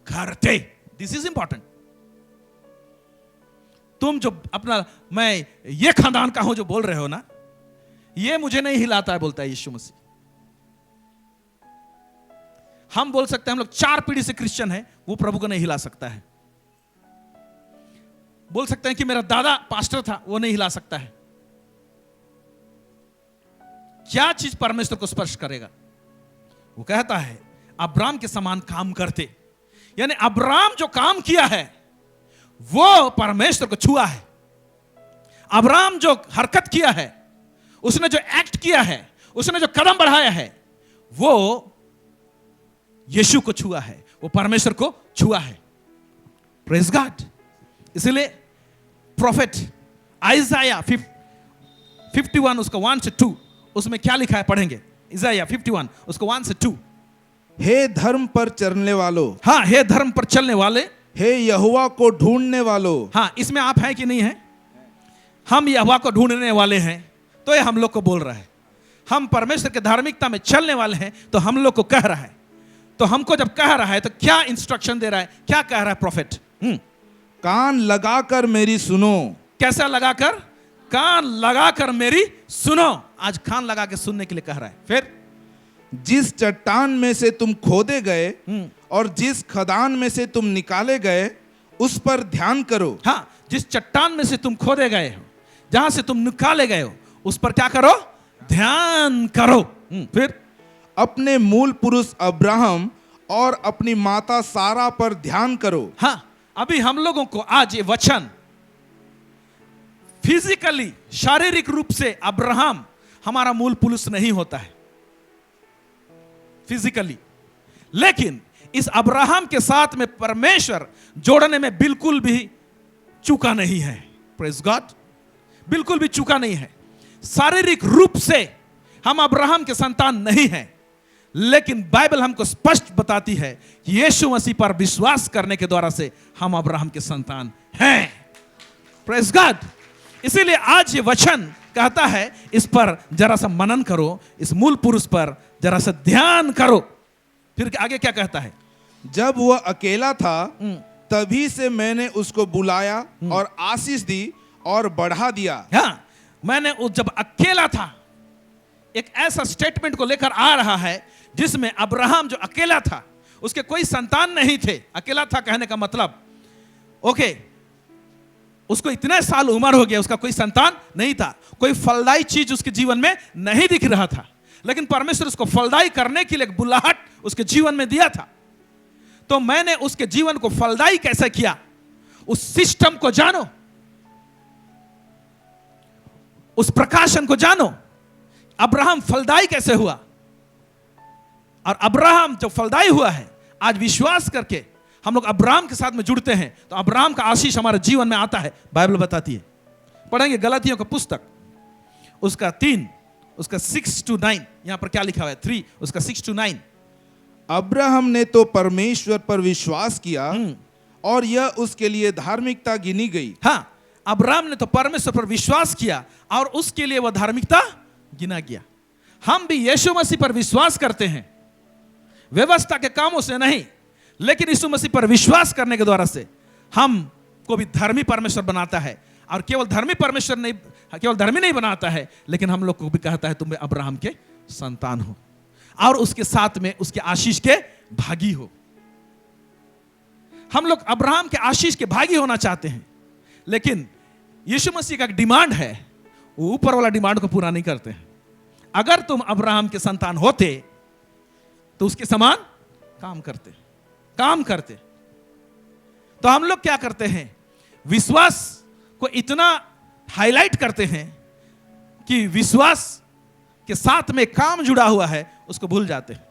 करते। This is important. तुम जो अपना मैं ये खानदान का हूं जो बोल रहे हो ना, ये मुझे नहीं हिलाता है, बोलता है यीशु मसीह। हम बोल सकते हैं हम लोग 4 पीढ़ी से क्रिश्चियन है, वो प्रभु को नहीं हिला सकता है। बोल सकते हैं कि मेरा दादा पास्टर था, वो नहीं हिला सकता है। क्या चीज परमेश्वर को स्पर्श करेगा? वो कहता है अब्राहम के समान काम करते। यानी अब्राहम जो काम किया है वो परमेश्वर को छुआ है। अब्राहम जो हरकत किया है, उसने जो एक्ट किया है, उसने जो कदम बढ़ाया है, वो यीशु को छुआ है, वो परमेश्वर को छुआ है। Praise God. इसलिए प्रोफेट आइजाया 51 उसका 1 से 2, उसमें क्या लिखा है पढ़ेंगे। इज़ाया 51 उसका 1 से 2। हे धर्म पर चलने वालों, हाँ, हे धर्म पर चलने वाले, हे यहोवा को ढूंढने वालों। हाँ, इसमें आप हैं कि नहीं है? हम यहोवा को ढूंढने वाले हैं, तो ये हम लोग को बोल रहा है। हम परमेश्वर के धार्मिकता में चलने वाले हैं, तो हम लोग को कह रहा है। तो हमको जब कह रहा है तो क्या इंस्ट्रक्शन दे रहा है, क्या कह रहा है प्रॉफिट? कान लगाकर मेरी सुनो। कैसा लगाकर? कान लगाकर मेरी सुनो। आज कान लगा के सुनने के लिए कह रहा है। फिर जिस चट्टान में से तुम खोदे गए और जिस खदान में से तुम निकाले गए, उस पर ध्यान करो। हाँ, जिस चट्टान में से तुम खोदे गए हो, जहां से तुम निकाले गए हो, उस पर क्या करो? ध्यान करो। फिर अपने मूल पुरुष अब्राहम और अपनी माता सारा पर ध्यान करो। हाँ, अभी हम लोगों को आज ये वचन फिजिकली, शारीरिक रूप से अब्राहम हमारा मूल पुरुष नहीं होता है फिजिकली, लेकिन इस अब्राहम के साथ में परमेश्वर जोड़ने में बिल्कुल भी चूका नहीं है। प्रेज गॉड, बिल्कुल भी चूका नहीं है। शारीरिक रूप से हम अब्राहम के संतान नहीं हैं, लेकिन बाइबल हमको स्पष्ट बताती है कि यीशु मसीह पर विश्वास करने के द्वारा से हम अब्राहम के संतान हैं। Praise God. इसीलिए आज ये वचन कहता है इस पर जरा सा मनन करो, इस मूल पुरुष पर जरा सा ध्यान करो। फिर आगे क्या कहता है? जब वह अकेला था तभी से मैंने उसको बुलाया और आशीष दी और बढ़ा दिया। हाँ, मैंने जब अकेला था, एक ऐसा स्टेटमेंट को लेकर आ रहा है जिसमें अब्राहम जो अकेला था, उसके कोई संतान नहीं थे। अकेला था कहने का मतलब, ओके, उसको इतने साल उम्र हो गया, उसका कोई संतान नहीं था, कोई फलदायी चीज उसके जीवन में नहीं दिख रहा था, लेकिन परमेश्वर उसको फलदायी करने के लिए एक बुलाहट उसके जीवन में दिया था। तो मैंने उसके जीवन को फलदायी कैसे किया, उस सिस्टम को जानो, उस प्रकाशन को जानो। अब्राहम फलदायी कैसे हुआ, और अब्राहम जो फलदायी हुआ है, आज विश्वास करके हम लोग अब्राहम के साथ में जुड़ते हैं तो अब्राहम का आशीष हमारे जीवन में आता है। बाइबल बताती है, पढ़ेंगे गलातियों का पुस्तक उसका 3 उसका 6 to 9। यहां पर क्या लिखा हुआ है? 3 उसका 6 to 9। अब्राहम ने तो परमेश्वर पर विश्वास किया और यह उसके लिए धार्मिकता गिनी गई। हाँ, अब्राहम ने तो परमेश्वर पर विश्वास किया और उसके लिए वह धार्मिकता गिना गया। हम भी यीशु मसीह पर विश्वास करते हैं, व्यवस्था के कामों से नहीं, लेकिन यीशु मसीह पर विश्वास करने के द्वारा से हम को भी धर्मी परमेश्वर बनाता है। और केवल धर्मी परमेश्वर नहीं, केवल धर्मी नहीं बनाता है, लेकिन हम लोग को भी कहता है तुम अब्राहम के संतान हो और उसके साथ में उसके आशीष के भागी हो। हम लोग अब्राहम के आशीष के भागी होना चाहते हैं, लेकिन यीशु मसीह का एक डिमांड है, वो ऊपर वाला डिमांड को पूरा नहीं करते हैं। अगर तुम अब्राहम के संतान होते तो उसके समान काम करते। तो हम लोग क्या करते हैं, विश्वास को इतना हाईलाइट करते हैं कि विश्वास के साथ में काम जुड़ा हुआ है उसको भूल जाते हैं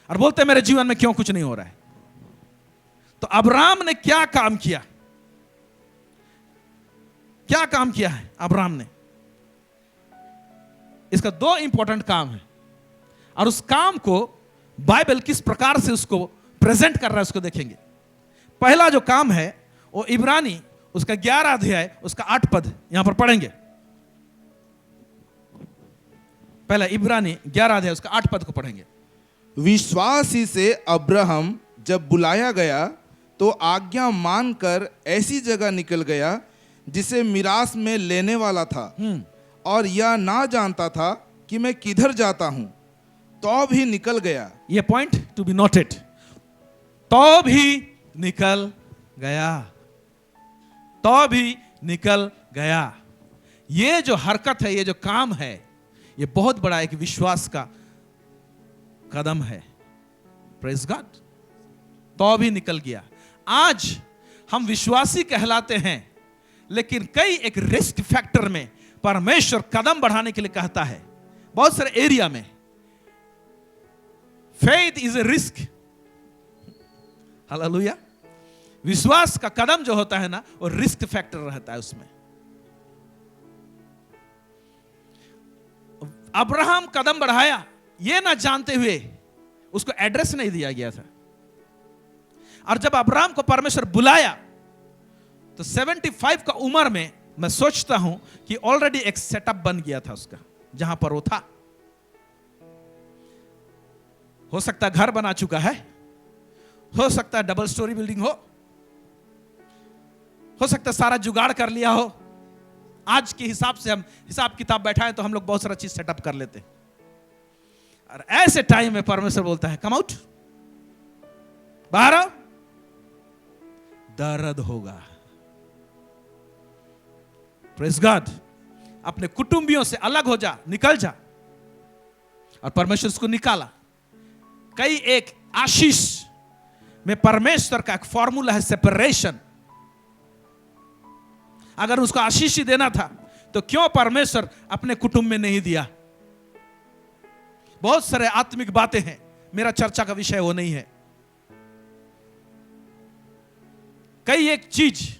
और बोलते हैं मेरे जीवन में क्यों कुछ नहीं हो रहा है। तो अब्राहम ने क्या काम किया, क्या काम किया है अब्राहम ने? इसका 2 इंपॉर्टेंट काम है और उस काम को बाइबल किस प्रकार से उसको प्रेजेंट कर रहा है उसको देखेंगे। पहला जो काम है वो इब्रानी उसका 11 अध्याय उसका 8 पद यहां पर पढ़ेंगे। पहला इब्रानी 11 अध्याय उसका 8 पद को पढ़ेंगे। विश्वास ही से अब्राहम जब बुलाया गया तो आज्ञा मानकर ऐसी जगह निकल गया जिसे मिरास में लेने वाला था और यह ना जानता था कि मैं किधर जाता हूं, तो भी निकल गया। ये पॉइंट टू बी नोटेड, तो भी निकल गया, तो भी निकल गया। ये जो हरकत है, ये जो काम है, ये बहुत बड़ा एक विश्वास का कदम है। प्रेज गॉड, तो भी निकल गया। आज हम विश्वासी कहलाते हैं, लेकिन कई एक रिस्क फैक्टर में परमेश्वर कदम बढ़ाने के लिए कहता है। बहुत सारे एरिया में faith is a risk. Hallelujah. विश्वास का कदम जो होता है ना, वो रिस्क फैक्टर रहता है उसमें। अब्राहम कदम बढ़ाया, ये ना जानते हुए उसको एड्रेस नहीं दिया गया था। और जब अब्राहम को परमेश्वर बुलाया तो 75 का उम्र में मैं सोचता हूं कि ऑलरेडी एक सेटअप बन गया था उसका, जहां पर वो था। हो सकता है घर बना चुका है, हो सकता है डबल स्टोरी बिल्डिंग हो सकता है सारा जुगाड़ कर लिया हो। आज के हिसाब से हम हिसाब किताब बैठाएं तो हम लोग बहुत सारा चीज सेटअप कर लेते हैं। और ऐसे टाइम में परमेश्वर बोलता है, कम आउट, बाहर आओ, दर्द होगा। Praise God. अपने कुटुंबियों से अलग हो जा, निकल जा। और परमेश्वर उसको निकाला। कई एक आशीष में परमेश्वर का एक फॉर्मूला है, सेपरेशन। अगर उसको आशीष ही देना था तो क्यों परमेश्वर अपने कुटुंब में नहीं दिया? बहुत सारे आत्मिक बातें हैं, मेरा चर्चा का विषय वो नहीं है। कई एक चीज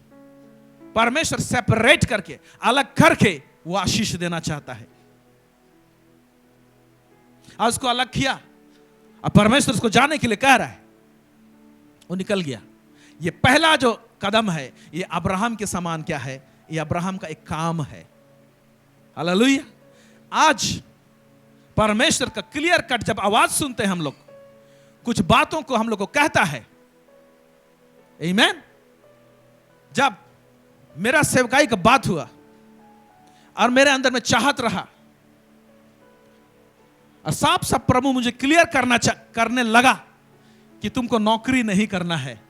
परमेश्वर सेपरेट करके, अलग करके वो आशीष देना चाहता है। आज उसको अलग किया, अब परमेश्वर उसको जाने के लिए कह रहा है, वो निकल गया। ये पहला जो कदम है, ये अब्राहम के समान क्या है? ये अब्राहम का एक काम है। हालेलुया। आज परमेश्वर का क्लियर कट जब आवाज सुनते हैं हम लोग, कुछ बातों को हम लोग को कहता है। आमीन। जब मेरा सेवकाई का बात हुआ और मेरे अंदर में चाहत रहा और साफ साफ प्रभु मुझे क्लियर करने लगा कि तुमको नौकरी नहीं करना है,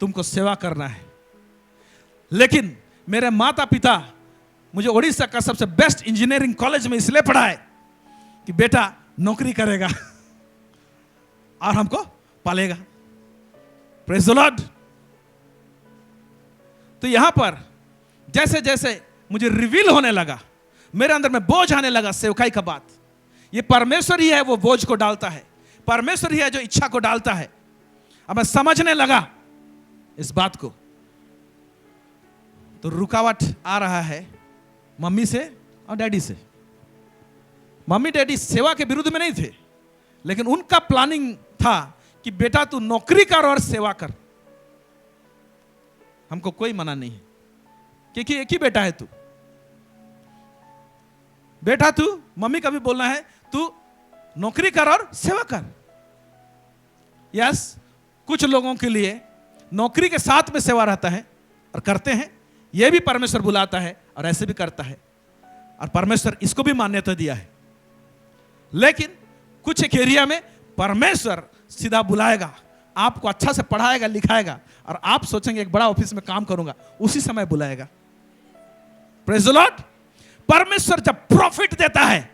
तुमको सेवा करना है। लेकिन मेरे माता पिता मुझे उड़ीसा का सबसे बेस्ट इंजीनियरिंग कॉलेज में इसलिए पढ़ाए कि बेटा नौकरी करेगा और हमको पालेगा। Praise the Lord. तो यहां पर जैसे जैसे मुझे रिवील होने लगा, मेरे अंदर में बोझ आने लगा सेवकाई का बात। ये परमेश्वर ही है वो बोझ को डालता है, परमेश्वर ही है जो इच्छा को डालता है। अब मैं समझने लगा इस बात को, तो रुकावट आ रहा है मम्मी से और डैडी से। मम्मी डैडी सेवा के विरुद्ध में नहीं थे, लेकिन उनका प्लानिंग था कि बेटा तू नौकरी कर और सेवा कर। हमको कोई मना नहीं है, क्योंकि एक ही बेटा है तू। बेटा तू, मम्मी का भी बोलना है, तू नौकरी कर और सेवा कर। यस, कुछ लोगों के लिए नौकरी के साथ में सेवा रहता है और करते हैं। यह भी परमेश्वर बुलाता है और ऐसे भी करता है, और परमेश्वर इसको भी मान्यता दिया है। लेकिन कुछ एक एरिया में परमेश्वर सीधा बुलाएगा, आपको अच्छा से पढ़ाएगा लिखाएगा, और आप सोचेंगे एक बड़ा ऑफिस में काम करूंगा, उसी समय बुलाएगा। Praise the Lord. परमेश्वर जब प्रॉफिट देता है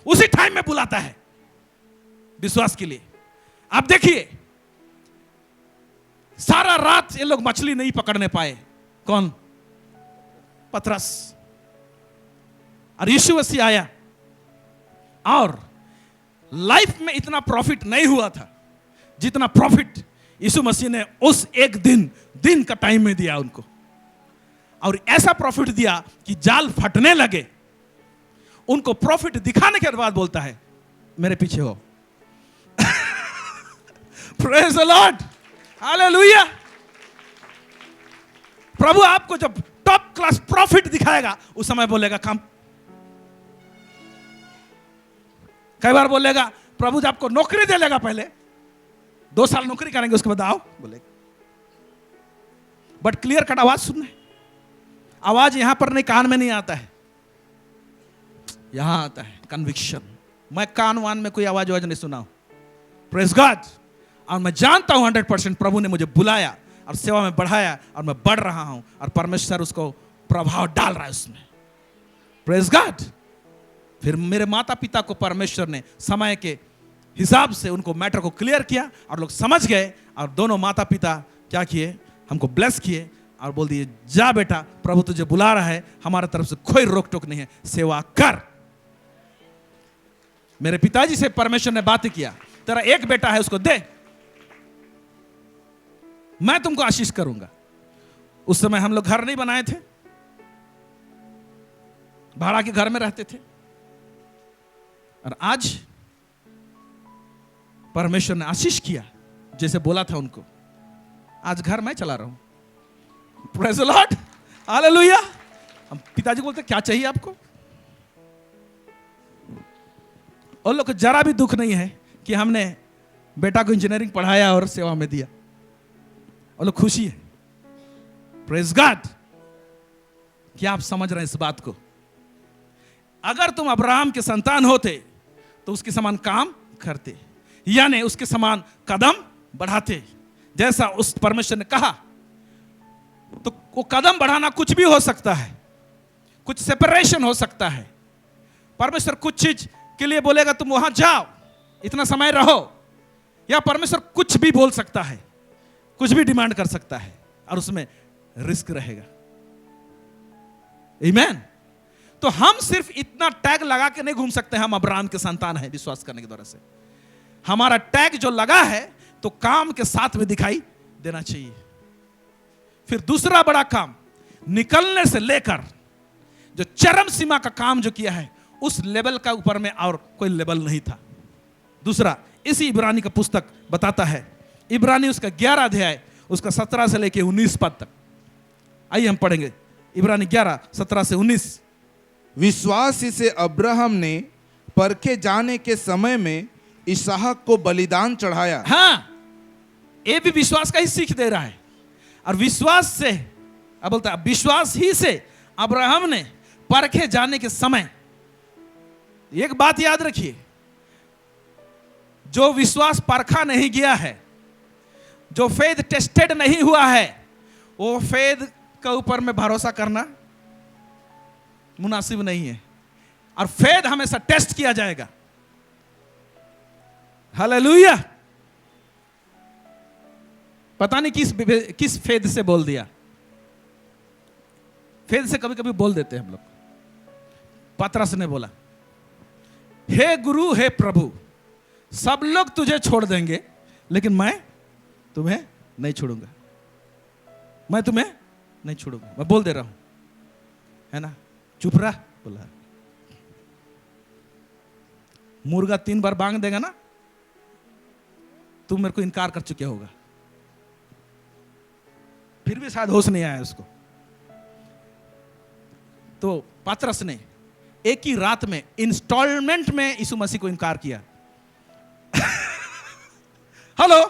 उसी टाइम में बुलाता है विश्वास के लिए। आप देखिए, सारा रात ये लोग मछली नहीं पकड़ने पाए। कौन? पतरस। और यीशु मसीह आया और लाइफ में इतना प्रॉफिट नहीं हुआ था जितना प्रॉफिट यीशु मसीह ने उस एक दिन का टाइम में दिया उनको। और ऐसा प्रॉफिट दिया कि जाल फटने लगे। उनको प्रॉफिट दिखाने के बाद बोलता है, मेरे पीछे हो। Praise the Lord. हालेलुया। प्रभु आपको जब टॉप क्लास प्रॉफिट दिखाएगा उस समय बोलेगा कम। कई बार बोलेगा प्रभु जब आपको नौकरी दे लेगा, पहले 2 साल नौकरी करेंगे उसके बाद आओ बोलेगा। बट क्लियर कट आवाज सुनना है। आवाज यहां पर नहीं, कान में नहीं आता है, यहां आता है कन्विक्शन। मैं कान वान में कोई आवाज नहीं सुना हूं। Praise God. और मैं जानता हूं 100% प्रभु ने मुझे बुलाया और सेवा में बढ़ाया और मैं बढ़ रहा हूं और परमेश्वर उसको प्रभाव डाल रहा है उसमें। Praise God. फिर मेरे माता पिता को परमेश्वर ने समय के हिसाब से उनको मैटर को क्लियर किया और लोग समझ गए, और दोनों माता पिता क्या किए, हमको ब्लेस किए और बोल दिए, जा बेटा प्रभु तुझे बुला रहा है, हमारे तरफ से कोई रोक टोक नहीं है, सेवा कर। मेरे पिताजी से परमेश्वर ने बात किया, तेरा एक बेटा है उसको दे, मैं तुमको आशीष करूंगा। उस समय हम लोग घर नहीं बनाए थे, भाड़ा के घर में रहते थे। और आज परमेश्वर ने आशीष किया, जैसे बोला था उनको। आज घर मैं चला रहा हूं। Praise the Lord, hallelujah. हम पिताजी बोलते क्या चाहिए आपको? और लोग को जरा भी दुख नहीं है कि हमने बेटा को इंजीनियरिंग पढ़ाया और सेवा में दिया, और लोग खुशी है। Praise God. क्या आप समझ रहे हैं इस बात को? अगर तुम अब्राहम के संतान होते तो उसके समान काम करते, यानी उसके समान कदम बढ़ाते, जैसा उस परमेश्वर ने कहा। तो वो कदम बढ़ाना कुछ भी हो सकता है, कुछ सेपरेशन हो सकता है। परमेश्वर कुछ चीज के लिए बोलेगा तुम वहां जाओ, इतना समय रहो, या परमेश्वर कुछ भी बोल सकता है, कुछ भी डिमांड कर सकता है, और उसमें रिस्क रहेगा। आमीन। तो हम सिर्फ इतना टैग लगा के नहीं घूम सकते हम अब्राहम के संतान हैं विश्वास करने के द्वारा से। हमारा टैग जो लगा है तो काम के साथ में दिखाई देना चाहिए। फिर दूसरा बड़ा काम, निकलने से लेकर जो चरम सीमा का काम जो किया है, उस लेवल का ऊपर में और कोई लेवल नहीं था। दूसरा, इसी इब्रानी का पुस्तक बताता है, इब्रानी उसका 11 अध्याय उसका 17 से लेकर 19 पद तक। आइए हम पढ़ेंगे इब्रानी 11 17 से 19। विश्वास ही से अब्राहम ने परखे जाने के समय में इसहाक को बलिदान चढ़ाया। हाँ, ये भी विश्वास का ही सीख दे रहा है। और विश्वास से, अब बोलता है विश्वास ही से अब्राहम ने परखे जाने के समय, एक बात याद रखिए, जो विश्वास परखा नहीं गया है, जो फेथ टेस्टेड नहीं हुआ है, वो फेथ के ऊपर में भरोसा करना मुनासिब नहीं है। और फेथ हमेशा टेस्ट किया जाएगा। हालेलुया। पता नहीं किस फेद से बोल दिया। फेद से कभी कभी बोल देते हैं हम लोग। पतरस ने बोला, हे गुरु, हे प्रभु, सब लोग तुझे छोड़ देंगे लेकिन मैं तुम्हें नहीं छोड़ूंगा, मैं तुम्हें नहीं छोड़ूंगा। मैं बोल दे रहा हूं, है ना, चुप रहा। बोला मुर्गा 3 बार बांग देगा ना, तुम मेरे को इनकार कर चुके होगा। फिर भी शायद होश नहीं आया उसको। तो पतरस ने एक ही रात में इंस्टॉलमेंट में यीशु मसीह को इनकार किया। हेलो,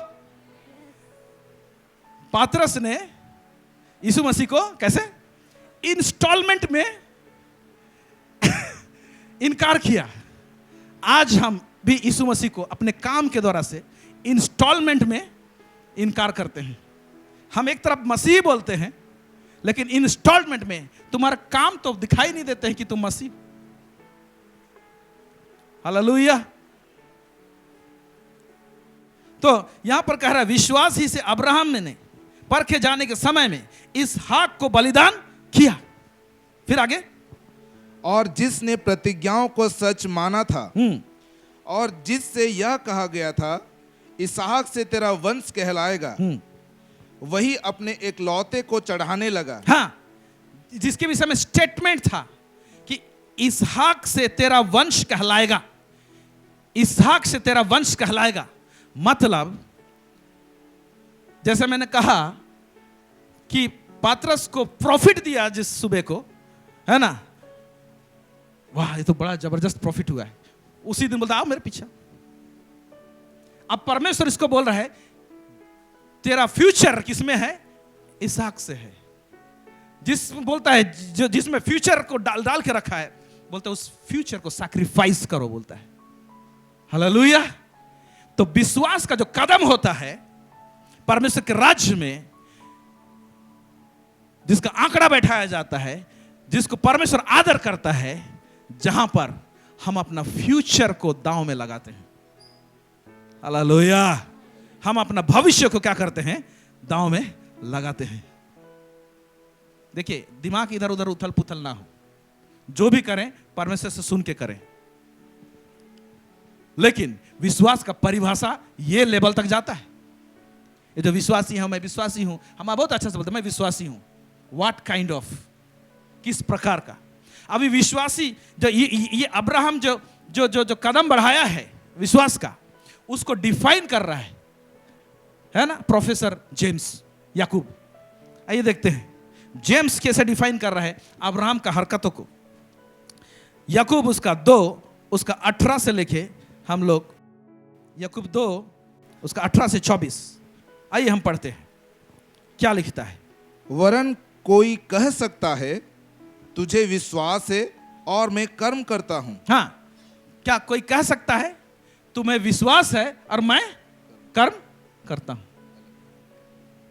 पतरस ने यीशु मसीह को कैसे इंस्टॉलमेंट में इनकार किया। आज हम भी यीशु मसीह को अपने काम के द्वारा से इंस्टॉलमेंट में इनकार करते हैं। हम एक तरफ मसीह बोलते हैं, लेकिन इंस्टॉलमेंट में तुम्हारा काम तो दिखाई नहीं देते हैं कि तुम मसीह। हालेलुया। तो यहां पर कह रहा है, विश्वास ही से अब्राहम ने परखे जाने के समय में इसहाक को बलिदान किया। फिर आगे, और जिसने प्रतिज्ञाओं को सच माना था, और जिससे यह कहा गया था इसहाक से तेरा वंश कहलाएगा, वही अपने एकलौते को चढ़ाने लगा। हाँ, जिसके विषय में स्टेटमेंट था कि इसहाक से तेरा वंश कहलाएगा, इसहाक से तेरा वंश कहलाएगा। मतलब जैसे मैंने कहा कि पतरस को प्रॉफिट दिया जिस सुबह को, है ना, वाह ये तो बड़ा जबरदस्त प्रॉफिट हुआ है। उसी दिन बोलता आओ मेरे पीछे। अब परमेश्वर इसको बोल रहा है, तेरा फ्यूचर किसमें है? इसहाक से है। बोलता है जो जिसमें फ्यूचर को डाल के रखा है, बोलता है उस फ्यूचर को सैक्रिफाइस करो, बोलता है। हालेलुया। तो विश्वास का जो कदम होता है परमेश्वर के राज्य में, जिसका आंकड़ा बैठाया जाता है, जिसको परमेश्वर आदर करता है, जहां पर हम अपना फ्यूचर को दांव में लगाते हैं। हालेलुया। हम अपना भविष्य को क्या करते हैं? दांव में लगाते हैं। देखिए, दिमाग इधर उधर उथल पुथल ना हो, जो भी करें परमेश्वर से सुन के करें। लेकिन विश्वास का परिभाषा ये लेवल तक जाता है। ये जो विश्वासी हूं, मैं विश्वासी हूं, हम बहुत अच्छा से बोलते हैं मैं विश्वासी हूं। व्हाट काइंड ऑफ, किस प्रकार का? अभी विश्वासी जो ये अब्राहम जो जो कदम बढ़ाया है विश्वास का, उसको डिफाइन कर रहा है ना प्रोफेसर जेम्स याकूब। आइए देखते हैं जेम्स कैसे डिफाइन कर रहा है अब्राहम का हरकतों को। याकूब उसका 2 उसका 18 से लेके हम लोग याकूब 2 उसका 18 से 24, आइए हम पढ़ते हैं क्या लिखता है। वरन कोई कह सकता है तुझे विश्वास है और मैं कर्म करता हूं। हाँ, क्या कोई कह सकता है तुम्हें विश्वास है और मैं कर्म करता हूं?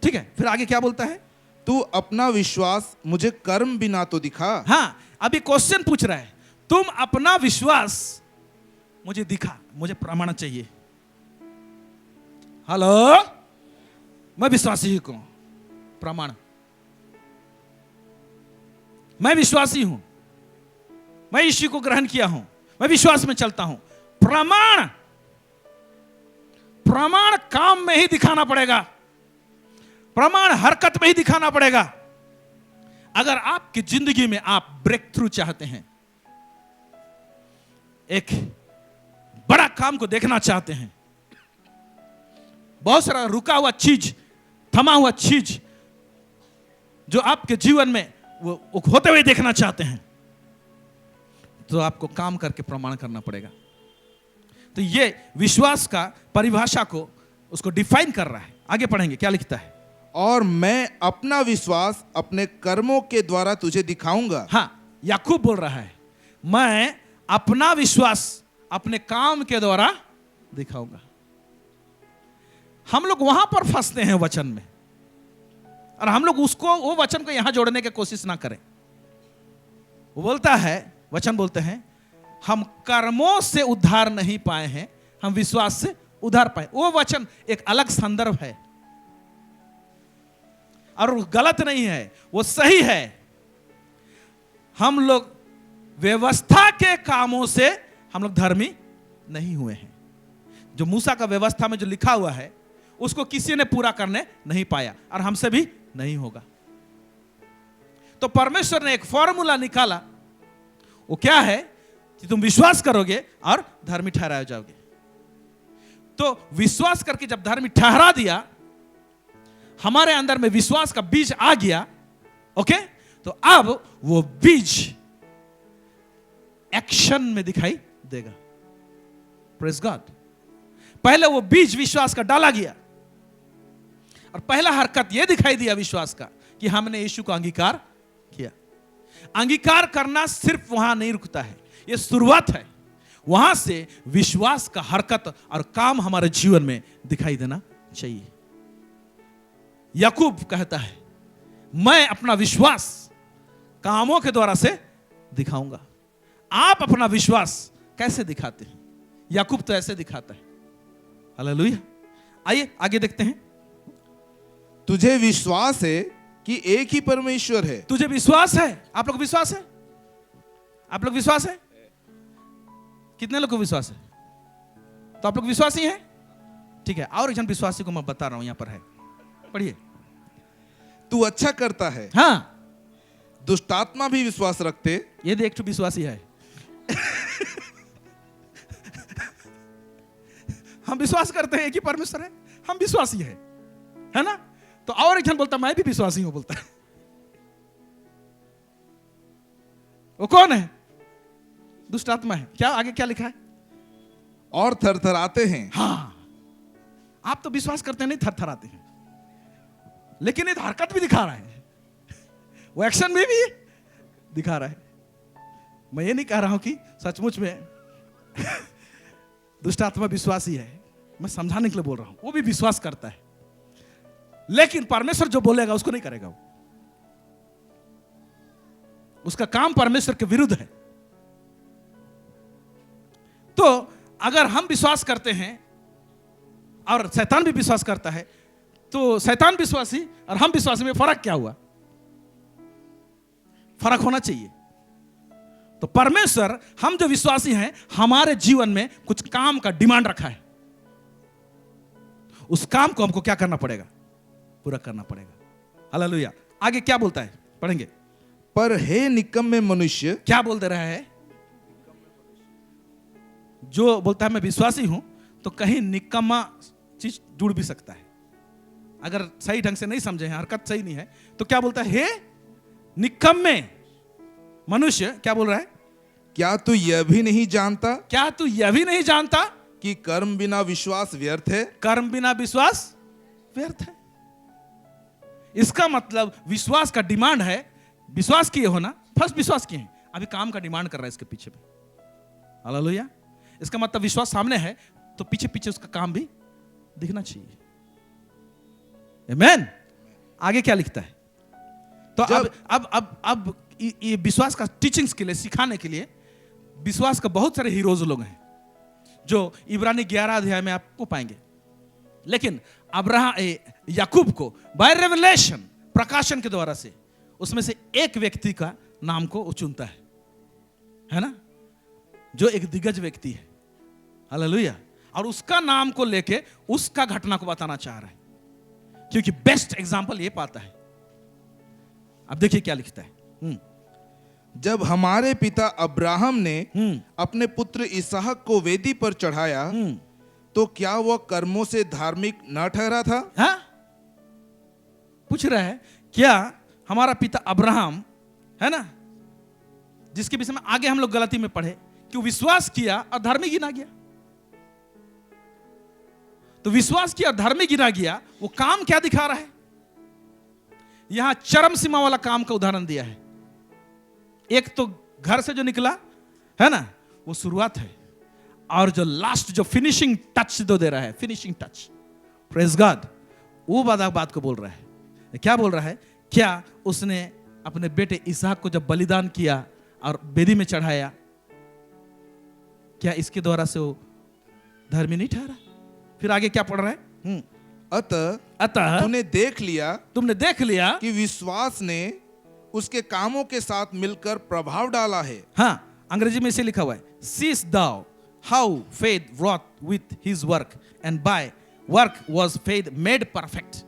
ठीक है, फिर आगे क्या बोलता है? तू अपना विश्वास मुझे कर्म बिना तो दिखा। हाँ, अभी क्वेश्चन पूछ रहा है, तुम अपना विश्वास मुझे दिखा, मुझे प्रमाण चाहिए। हेलो, मैं विश्वासी हूं, प्रमाण। मैं विश्वासी हूं, मैं यीशु को ग्रहण किया हूं, मैं विश्वास में चलता हूं। प्रमाण, प्रमाण काम में ही दिखाना पड़ेगा, प्रमाण हरकत में ही दिखाना पड़ेगा। अगर आपकी जिंदगी में आप ब्रेक थ्रू चाहते हैं, एक बड़ा काम को देखना चाहते हैं, बहुत सारा रुका हुआ चीज, थमा हुआ चीज जो आपके जीवन में वो होते हुए देखना चाहते हैं, तो आपको काम करके प्रमाण करना पड़ेगा। तो ये विश्वास का परिभाषा को उसको डिफाइन कर रहा है। आगे पढ़ेंगे क्या लिखता है। और मैं अपना विश्वास अपने कर्मों के द्वारा तुझे दिखाऊंगा। हाँ, याकूब बोल रहा है, मैं अपना विश्वास अपने काम के द्वारा दिखाऊंगा। हम लोग वहां पर फंसते हैं वचन में, और हम लोग उसको, वो वचन को यहां जोड़ने की कोशिश ना करें। वो बोलता है, वचन बोलते हैं, हम कर्मों से उद्धार नहीं पाए हैं, हम विश्वास से उद्धार पाए। वो वचन एक अलग संदर्भ है और गलत नहीं है, वो सही है। हम लोग व्यवस्था के कामों से हम लोग धर्मी नहीं हुए हैं। जो मूसा का व्यवस्था में जो लिखा हुआ है उसको किसी ने पूरा करने नहीं पाया, और हमसे भी नहीं होगा। तो परमेश्वर ने एक फॉर्मूला निकाला, वो क्या है कि तुम विश्वास करोगे और धर्मी ठहराए जाओगे। तो विश्वास करके जब धर्मी ठहरा दिया, हमारे अंदर में विश्वास का बीज आ गया, ओके, तो अब वो बीज एक्शन में दिखाई देगा। Praise God. पहले वो बीज विश्वास का डाला गया, और पहला हरकत यह दिखाई दिया विश्वास का कि हमने यीशु को अंगीकार किया। अंगीकार करना सिर्फ वहां नहीं रुकता है, यह शुरुआत है। वहां से विश्वास का हरकत और काम हमारे जीवन में दिखाई देना चाहिए। याकूब कहता है, मैं अपना विश्वास कामों के द्वारा से दिखाऊंगा। आप अपना विश्वास कैसे दिखाते हैं? याकूब तो ऐसे दिखाता है। हालेलुया। आइए आगे देखते हैं। तुझे विश्वास है कि एक ही परमेश्वर है। तुझे विश्वास है? आप लोग विश्वास है? आप लोग विश्वास है? कितने लोग को विश्वास है? तो आप लोग विश्वासी हैं? ठीक है, और एक जन विश्वासी को मैं बता रहा हूं, यहां पर है, पढ़िए। तू अच्छा करता है। हाँ, दुष्टात्मा भी विश्वास रखते। ये देख तो विश्वासी है। हम विश्वास करते हैं कि परमेश्वर है, हम विश्वासी है ना? तो और एक जन बोलता मैं भी विश्वासी हूं, बोलता है। वो कौन है? दुष्ट आत्मा है। क्या आगे क्या लिखा है? और थरथराते हैं। हाँ, आप तो विश्वास करते नहीं, थरथराते हैं। लेकिन ये हरकत भी दिखा रहा है, वो एक्शन में भी दिखा रहा है। मैं ये नहीं कह रहा हूं कि सचमुच में दुष्ट आत्मा विश्वासी है, मैं समझाने के लिए बोल रहा हूं। वो भी विश्वास करता है, लेकिन परमेश्वर जो बोलेगा उसको नहीं करेगा। वो उसका काम परमेश्वर के विरुद्ध है। तो अगर हम विश्वास करते हैं और शैतान भी विश्वास करता है, तो शैतान विश्वासी और हम विश्वासी में फर्क क्या हुआ? फर्क होना चाहिए। तो परमेश्वर, हम जो विश्वासी हैं, हमारे जीवन में कुछ काम का डिमांड रखा है। उस काम को हमको क्या करना पड़ेगा? पूरा करना पड़ेगा। हालेलुया। आगे क्या बोलता है, पढ़ेंगे। पर हे निकम्मे मनुष्य। क्या बोल दे रहा है? जो बोलता है मैं विश्वासी हूं, तो कहीं निकम्मा चीज जुड़ भी सकता है। अगर सही ढंग से नहीं समझे हैं, हरकत सही नहीं है, तो क्या बोलता है? हे निकम्मे मनुष्य, क्या बोल रहा है? क्या तू यह भी नहीं जानता क्या तू यह भी नहीं जानता कि कर्म बिना विश्वास व्यर्थ है? कर्म बिना विश्वास व्यर्थ है। इसका मतलब विश्वास का डिमांड है, विश्वास किए हो ना, फर्स्ट विश्वास किए हैं, अभी काम का डिमांड कर रहा है इसके पीछे में। हालेलुया। इसका मतलब विश्वास सामने है तो पीछे पीछे उसका काम भी दिखना चाहिए। आमेन। आगे क्या लिखता है? तो अब ये विश्वास का टीचिंग्स के लिए, सिखाने के लिए विश्वास का बहुत सारे हीरोज लोग हैं जो इब्रानी 11 अध्याय में आपको पाएंगे। लेकिन याकूब को बाय रेवलेशन, प्रकाशन के द्वारा से, उसमें से एक व्यक्ति का नाम को वो चुनता है ना, जो एक दिग्गज व्यक्ति है। हालेलुया। और उसका नाम को लेके उसका घटना को बताना चाह रहा है, क्योंकि बेस्ट एग्जांपल ये पाता है। अब देखिए क्या लिखता है। जब हमारे पिता अब्राहम ने अपने पुत्र इसहाक को वेदी पर चढ़ाया, तो क्या वह कर्मों से धार्मिक न ठहरा था? हाँ? पूछ रहा है क्या हमारा पिता अब्राहम है ना, जिसके विषय में आगे हम लोग गलती में पढ़े कि वो विश्वास किया और धार्मिक गिना गया। तो विश्वास किया और धार्मिक गिना गया, वो काम क्या दिखा रहा है? यहां चरम सीमा वाला काम का उदाहरण दिया है। एक तो घर से जो निकला है ना, वो शुरुआत है, और जो लास्ट, जो फिनिशिंग टच दो दे रहा है, फिनिशिंग टच, प्रेज गॉड, वो बात को बोल रहा है। क्या बोल रहा है? क्या उसने अपने बेटे इसहाक को जब बलिदान किया और वेदी में चढ़ाया, क्या इसके द्वारा से वो धर्मी नहीं ठहरा? फिर आगे क्या पढ़ रहा है? अतः तुमने देख लिया कि विश्वास ने उसके कामों के साथ मिलकर प्रभाव डाला है। हाँ, अंग्रेजी में इसे लिखा हुआ है, seest thou how faith wrought with his work and by work was faith made perfect।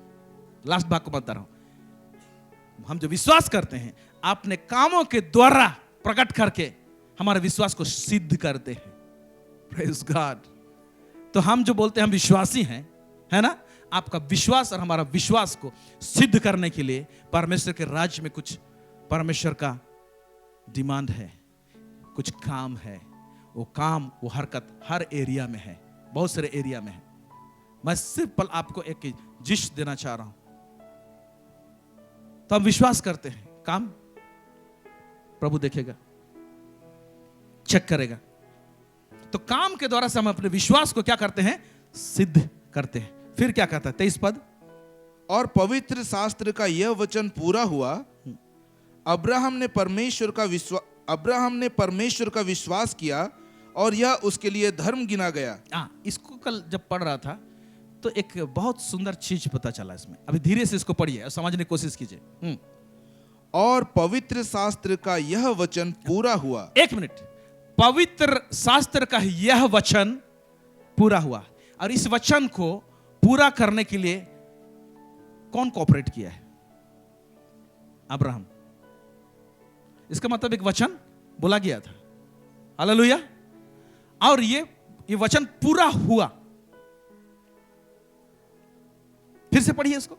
Last भाग को बता रहा हूं। हम जो विश्वास करते हैं, अपने कामों के द्वारा प्रकट करके हमारे विश्वास को सिद्ध करते हैं। Praise God. तो हम जो बोलते हैं हम विश्वासी हैं, है ना, आपका विश्वास और हमारा विश्वास को सिद्ध करने के लिए परमेश्वर के राज्य में कुछ परमेश्वर का डिमांड है, कुछ काम है। वो काम, वो हरकत हर एरिया में है, बहुत सारे एरिया में है। मैं सिर्फ पल आपको एक जिश देना चाह रहा हूं। तो हम विश्वास करते हैं, काम प्रभु देखेगा, चेक करेगा। तो काम के द्वारा से हम अपने विश्वास को क्या करते हैं? सिद्ध करते हैं। फिर क्या कहता है 23 पद? और पवित्र शास्त्र का यह वचन पूरा हुआ, अब्राहम ने परमेश्वर का विश्वास किया और यह उसके लिए धर्म गिना गया। इसको कल जब पढ़ रहा था तो एक बहुत सुंदर चीज पता चला इसमें। अभी धीरे से इसको पढ़िए और समझने की कोशिश कीजिए। और पवित्र शास्त्र का यह वचन पूरा हुआ। एक मिनट, पवित्र शास्त्र का यह वचन पूरा हुआ, और इस वचन को पूरा करने के लिए कौन कोऑपरेट किया है? अब्राहम। इसका मतलब एक वचन बोला गया था। हालेलुया। और ये वचन पूरा हुआ। फिर से पढ़िए इसको।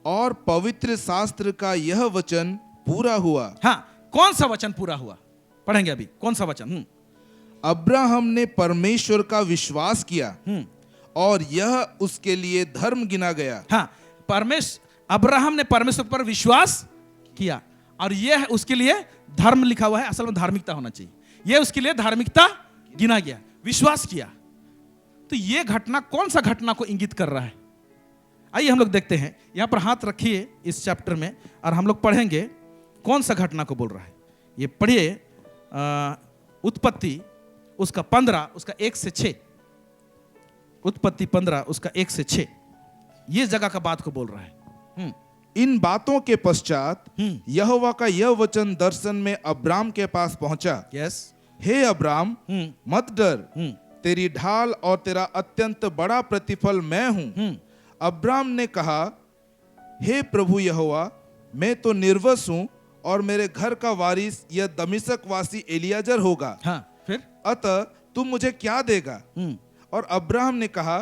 और पवित्र शास्त्र का यह वचन पूरा हुआ। हाँ, कौन सा वचन पूरा हुआ? पढ़ेंगे अभी। कौन सा वचन? अब्राहम ने परमेश्वर का विश्वास किया और यह उसके लिए धर्म गिना गया। हाँ, अब्राहम ने परमेश्वर पर विश्वास किया और यह उसके लिए धर्म लिखा हुआ है। असल में धार्मिकता होना चाहिए। यह उसके लिए धार्मिकता गिना गया, विश्वास किया। तो यह घटना कौन सा घटना को इंगित कर रहा है? आइए हम लोग देखते हैं। यहां पर हाथ रखिए इस चैप्टर में और हम लोग पढ़ेंगे कौन सा घटना को बोल रहा है। ये पढ़िए उत्पत्ति उसका 15 उसका 1 से 6। उत्पत्ति 15 उसका 1 से 6 ये जगह का बात को बोल रहा है। इन बातों के पश्चात यहोवा का यह वचन दर्शन में अब्राम के पास पहुंचा। यस। हे अब्राम, मत डर, तेरी ढाल और तेरा अत्यंत बड़ा प्रतिफल मैं हूं। अब्राम ने कहा, हे प्रभु यहोवा, मैं तो निर्वंश हूं और मेरे घर का वारिस यह दमिश्क वासी एलियाजर होगा। हाँ, फिर? अतः तू मुझे क्या देगा? और अब्राहम ने कहा,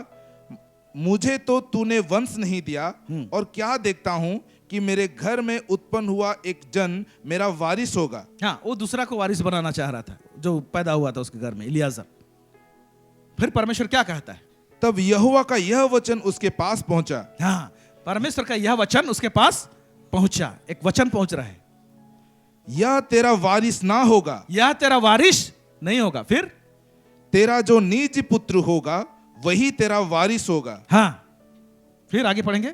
मुझे तो तूने वंश नहीं दिया, और क्या देखता हूं कि मेरे घर में उत्पन्न हुआ एक जन मेरा वारिस होगा। हाँ, वो दूसरा को वारिस बनाना चाह रहा था जो पैदा हुआ था उसके घर में, इलियाजर। फिर परमेश्वर क्या कहता है? तब यहोवा का यह वचन उसके पास पहुंचा। हाँ, परमेश्वर का यह वचन उसके पास पहुंचा। एक वचन पहुंच रहा है, यह तेरा वारिस ना होगा, यह तेरा वारिस नहीं होगा। फिर तेरा जो निज पुत्र होगा वही तेरा वारिस होगा। हाँ, फिर आगे पढ़ेंगे।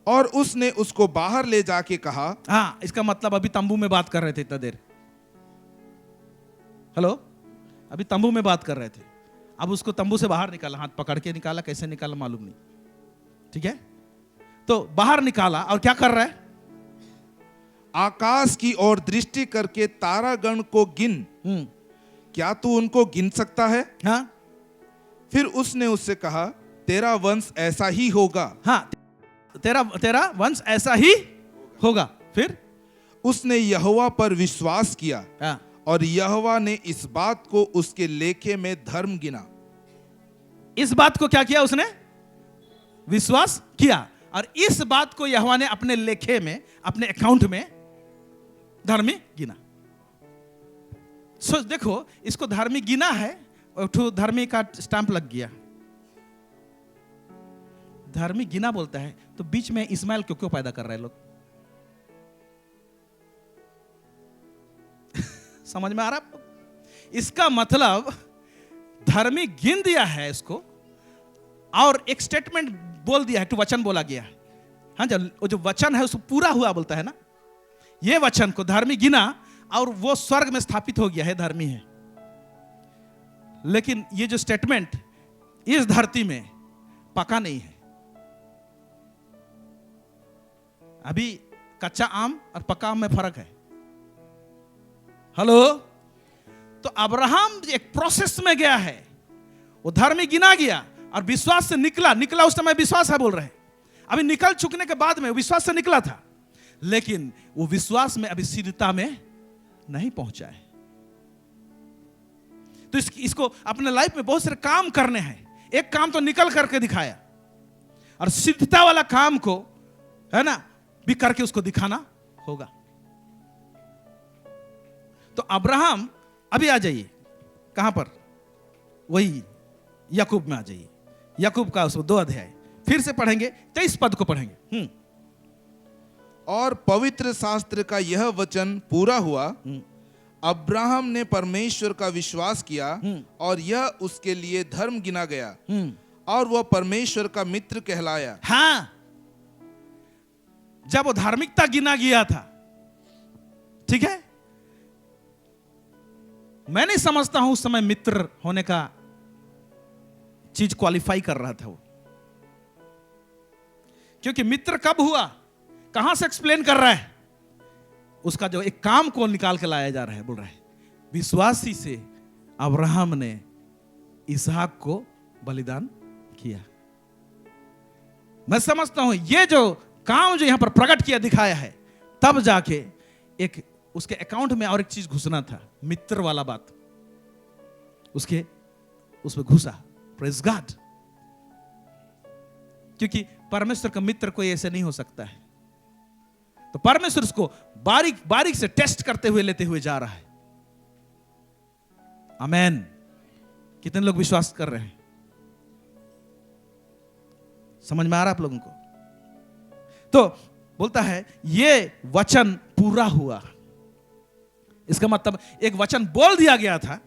और उसने उसको बाहर ले जाके कहा। हाँ, इसका मतलब अभी तंबू में बात कर रहे थे इतना देर। हेलो, अभी तंबू में बात कर रहे थे, अब उसको तंबू से बाहर निकाला, हाथ पकड़ के निकाला, कैसे निकाला मालूम नहीं, ठीक है। तो बाहर निकाला और क्या कर रहा है? आकाश की ओर दृष्टि करके तारागण को गिन, क्या तू उनको गिन सकता है? हाँ, फिर उसने उससे कहा, तेरा वंश ऐसा ही होगा। हाँ, तेरा वंश ऐसा ही होगा। फिर उसने यहोवा पर विश्वास किया, हाँ, और यहोवा ने इस बात को उसके लेखे में धर्म गिना। इस बात को क्या किया? उसने विश्वास किया, और इस बात को यहोवा ने अपने लेखे में, अपने अकाउंट में धर्मी गिना। सो देखो, इसको धर्मी गिना है और तो धर्मी का स्टैंप लग गया। धर्मी गिना बोलता है तो बीच में इस्माइल क्यों पैदा कर रहे हैं लोग? समझ में आ रहा है? इसका मतलब धर्मी गिन दिया है इसको, और एक स्टेटमेंट बोल दिया है, तो वचन बोला गया है। हाँ, जब जो वचन है उसको पूरा हुआ बोलता है ना, ये वचन को धर्मी गिना और वो स्वर्ग में स्थापित हो गया है, धर्मी है। लेकिन ये जो स्टेटमेंट इस धरती में पका नहीं है। अभी कच्चा आम और पका आम में फर्क है। हेलो, तो अब्राहम एक प्रोसेस में गया है, वो धर्मी गिना गया और विश्वास से निकला उस समय विश्वास है बोल रहे हैं। अभी निकल चुकने के बाद में विश्वास से निकला था, लेकिन वो विश्वास में अभी सिद्धता में नहीं पहुंचा है। तो इसको अपने लाइफ में बहुत सारे काम करने हैं। एक काम तो निकल करके दिखाया, और सिद्धता वाला काम को, है ना, भी करके उसको दिखाना होगा। तो अब्राहम, अभी आ जाइए कहां पर, वही याकूब में आ जाइए। याकूब का उसको 2 अध्याय फिर से पढ़ेंगे, 23 पद को पढ़ेंगे। और पवित्र शास्त्र का यह वचन पूरा हुआ, अब्राहम ने परमेश्वर का विश्वास किया और यह उसके लिए धर्म गिना गया, और वह परमेश्वर का मित्र कहलाया। हाँ, जब वो धार्मिकता गिना गया था, ठीक है, मैं नहीं समझता हूं उस समय मित्र होने का चीज क्वालिफाई कर रहा था वो, क्योंकि मित्र कब हुआ, कहां से एक्सप्लेन कर रहा है, उसका जो एक काम को निकाल के लाया जा रहा है, बोल रहा है विश्वासी से अब्राहम ने इसहाक को बलिदान किया। मैं समझता हूं ये जो काम जो यहां पर प्रकट किया, दिखाया है, तब जाके एक उसके अकाउंट में और एक चीज घुसना था, मित्र वाला बात उसके उसमें घुसा। प्रेज गॉड, क्योंकि परमेश्वर का मित्र कोई ऐसे नहीं हो सकता है। तो परमेश्वर उसको बारीक बारीक से टेस्ट करते हुए, लेते हुए जा रहा है। आमेन। कितने लोग विश्वास कर रहे हैं? समझ में आ रहा है आप लोगों को? तो बोलता है ये वचन पूरा हुआ। इसका मतलब एक वचन बोल दिया गया था,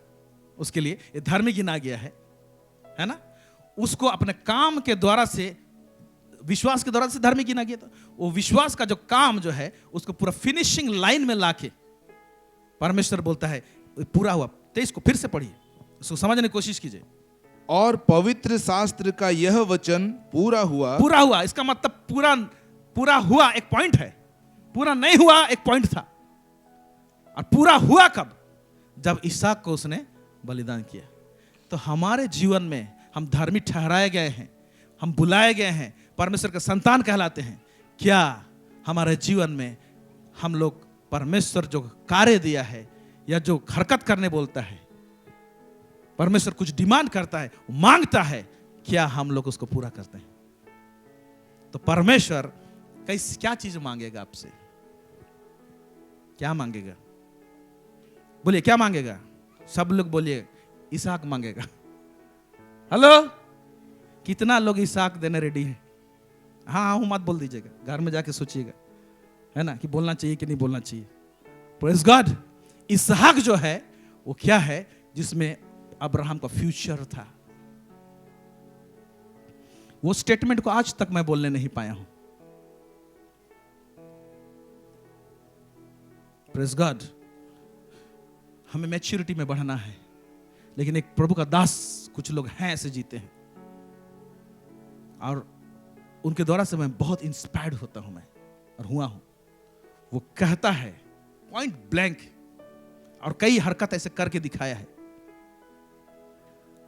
उसके लिए ये धर्मी गिना गया है ना, उसको अपने काम के द्वारा से, विश्वास के द्वारा से धर्मी गिना गया था। वो विश्वास का जो काम जो है उसको पूरा फिनिशिंग लाइन में लाके परमेश्वर बोलता है पूरा हुआ। 23 को फिर से पढ़िए, उसको समझने की कोशिश कीजिए। और पवित्र शास्त्र का यह वचन पूरा हुआ। पूरा हुआ इसका मतलब पूरा हुआ एक पॉइंट है, पूरा नहीं हुआ एक पॉइंट था। और पूरा हुआ कब? जब इसहाक को उसने बलिदान किया। तो हमारे जीवन में हम धर्मी ठहराए गए हैं, हम बुलाए गए हैं, परमेश्वर के संतान कहलाते हैं। क्या हमारे जीवन में हम लोग परमेश्वर जो कार्य दिया है या जो हरकत करने बोलता है, परमेश्वर कुछ डिमांड करता है, मांगता है, क्या हम लोग उसको पूरा करते हैं? तो परमेश्वर क्या चीज मांगेगा आपसे? क्या मांगेगा? बोलिए, क्या मांगेगा? सब लोग बोलिए, इसहाक मांगेगा। हेलो, कितना लोग इसहाक देने रेडी है? हाँ हूं मत बोल दीजिएगा, घर में जाके सोचिएगा, है ना, कि बोलना चाहिए कि नहीं बोलना चाहिए। Praise God. इसहाक जो है वो क्या है? जिसमें अब्राहम का फ्यूचर था। वो स्टेटमेंट को आज तक मैं बोलने नहीं पाया हूं। Praise God. हमें मैच्योरिटी में बढ़ना है, लेकिन एक प्रभु का दास कुछ लोग हैं ऐसे जीते हैं, और उनके द्वारा से मैं बहुत इंस्पायर्ड होता हूं, मैं और हुआ हूं। वो कहता है पॉइंट ब्लैंक, और कई हरकत ऐसे करके दिखाया है,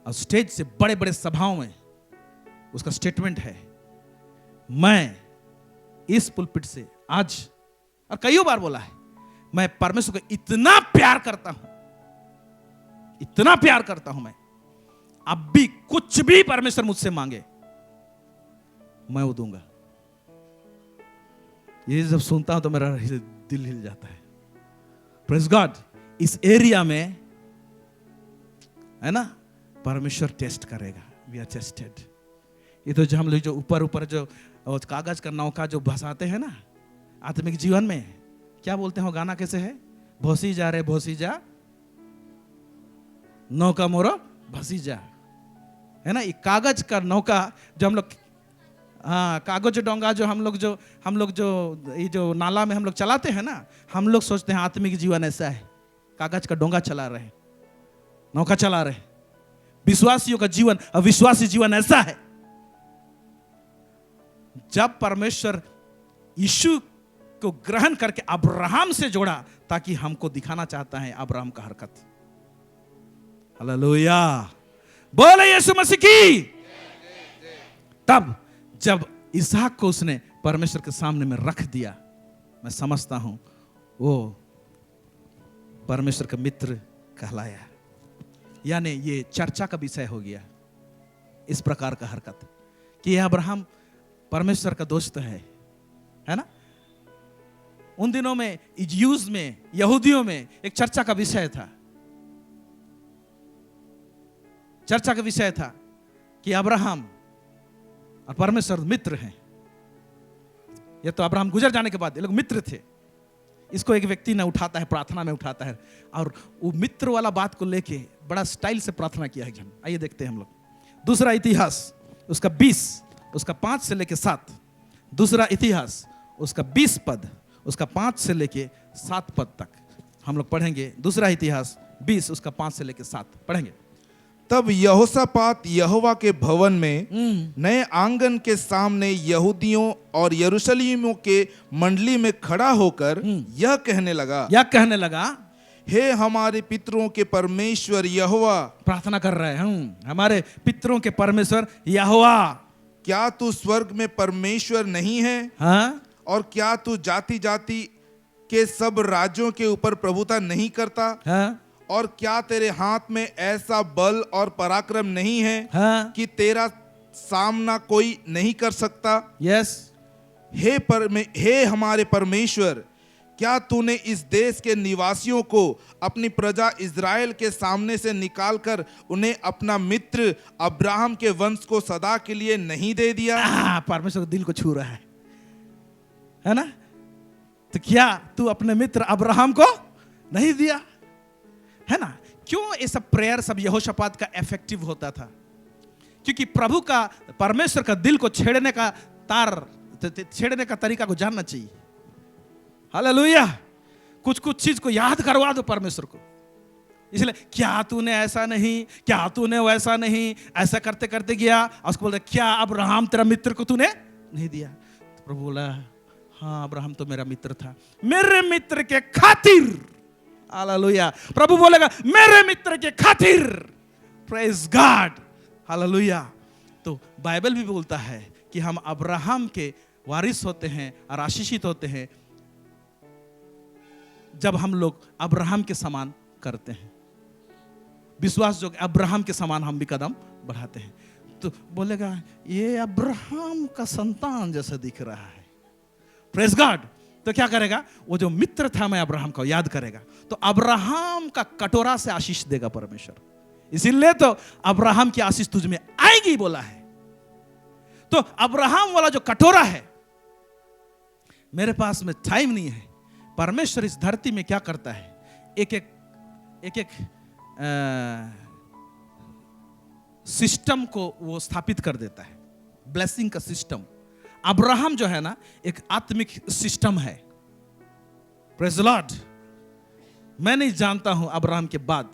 और स्टेज से बड़े बड़े सभाओं में उसका स्टेटमेंट है, मैं इस पुलपिट से आज, और कई बार बोला है, मैं परमेश्वर को इतना प्यार करता हूं, इतना प्यार करता हूं मैं, अब भी कुछ भी परमेश्वर मुझसे मांगे मैं वो दूंगा। ये जब सुनता हूं तो मेरा दिल हिल जाता है। Praise God. इस एरिया में, है ना, परमेश्वर टेस्ट करेगा। We are tested. ये तो जो हम लोग जो ऊपर ऊपर जो कागज का नौका जो भसाते हैं ना आत्मिक जीवन में, क्या बोलते हैं? गाना कैसे है? भोसी जा रे भोसी जा, नौका मोरो भसी जा, है ना। ये कागज का नौका जो हम लोग, हाँ, कागज डोंगा जो हम लोग जो ये जो नाला में हम लोग चलाते हैं ना, हम लोग सोचते हैं आत्मिक जीवन ऐसा है, कागज का डोंगा चला रहे, नौका चला रहे। विश्वासियों का जीवन, अविश्वासी जीवन ऐसा है। जब परमेश्वर यीशु को ग्रहण करके अब्राहम से जोड़ा, ताकि हमको दिखाना चाहता है अब्राहम का हरकत। हालेलुया, बोले यीशु मसीह की। तब जब इसहाक को उसने परमेश्वर के सामने में रख दिया, मैं समझता हूं वो परमेश्वर का मित्र कहलाया। यानी ये चर्चा का विषय हो गया इस प्रकार का हरकत, कि यह अब्राहम परमेश्वर का दोस्त है ना। उन दिनों में यूज में, यहूदियों में एक चर्चा का विषय था, चर्चा का विषय था कि अब्राहम और परमेश्वर मित्र हैं। ये तो अब्राहम गुजर जाने के बाद ये लोग मित्र थे। इसको एक व्यक्ति ने उठाता है, प्रार्थना में उठाता है, और वो मित्र वाला बात को लेके बड़ा स्टाइल से प्रार्थना किया है। आइए देखते हैं हम लोग दूसरा इतिहास उसका 20 उसका 5 से लेके 7। दूसरा इतिहास उसका 20 पद उसका 5 से लेके 7 पद तक हम लोग पढ़ेंगे। दूसरा इतिहास 20 उसका 5 से लेके 7 पढ़ेंगे। तब यहोशापात यहोवा के भवन में नए आंगन के सामने यहूदियों और यरूशलेमियों के मंडली में खड़ा होकर यह कहने लगा, हे हमारे पितरों के परमेश्वर यहोवा। प्रार्थना कर रहे हैं, हमारे पितरों के परमेश्वर यहोवा, क्या तू स्वर्ग में परमेश्वर नहीं है? हाँ? और क्या तू जाति जाति के सब राज्यों के ऊपर प्रभुता नहीं करता? हाँ? और क्या तेरे हाथ में ऐसा बल और पराक्रम नहीं है हाँ? कि तेरा सामना कोई नहीं कर सकता? यस। हे हमारे परमेश्वर, क्या तूने इस देश के निवासियों को अपनी प्रजा इज़राइल के सामने से निकालकर उन्हें अपना मित्र अब्राहम के वंश को सदा के लिए नहीं दे दिया? परमेश्वर दिल को छू रहा है ना। तो क्या तू अपने मित्र अब्राहम को नहीं दिया, है ना। क्यों ये सब प्रेयर सब यहोशापात का इफेक्टिव होता था? क्योंकि प्रभु का, परमेश्वर का दिल को छेड़ने का तरीका को जानना चाहिए। हालेलुया। कुछ कुछ चीज को याद करवा दो परमेश्वर को। इसलिए क्या तूने ऐसा नहीं, क्या तूने वैसा नहीं, ऐसा करते करते गया, और उसको बोलते क्या अब्राहम तेरा मित्र को तूने नहीं दिया? तो प्रभु बोला, हाँ अब्राहम तो मेरा मित्र था, मेरे मित्र के खातिर। हालेलुया। प्रभु बोलेगा मेरे मित्र के खातिर। Praise God. हालेलुया। तो बाइबल भी बोलता है कि हम अब्राहम के वारिस होते हैं और आशीषित होते हैं जब हम लोग अब्राहम के समान करते हैं। विश्वास जो अब्राहम के समान हम भी कदम बढ़ाते हैं, तो बोलेगा ये अब्राहम का संतान जैसा दिख रहा है। Praise God. तो क्या करेगा, वो जो मित्र था मैं अब्राहम का याद करेगा, तो अब्राहम का कटोरा से आशीष देगा परमेश्वर। इसीलिए तो अब्राहम की आशीष तुझ में आएगी बोला है। तो अब्राहम वाला जो कटोरा है, मेरे पास में टाइम नहीं है, परमेश्वर इस धरती में क्या करता है, एक एक सिस्टम को वो स्थापित कर देता है, ब्लेसिंग का सिस्टम। अब्राहम जो है ना एक आत्मिक सिस्टम है। Praise the Lord. मैं नहीं जानता हूं अब्राहम के बाद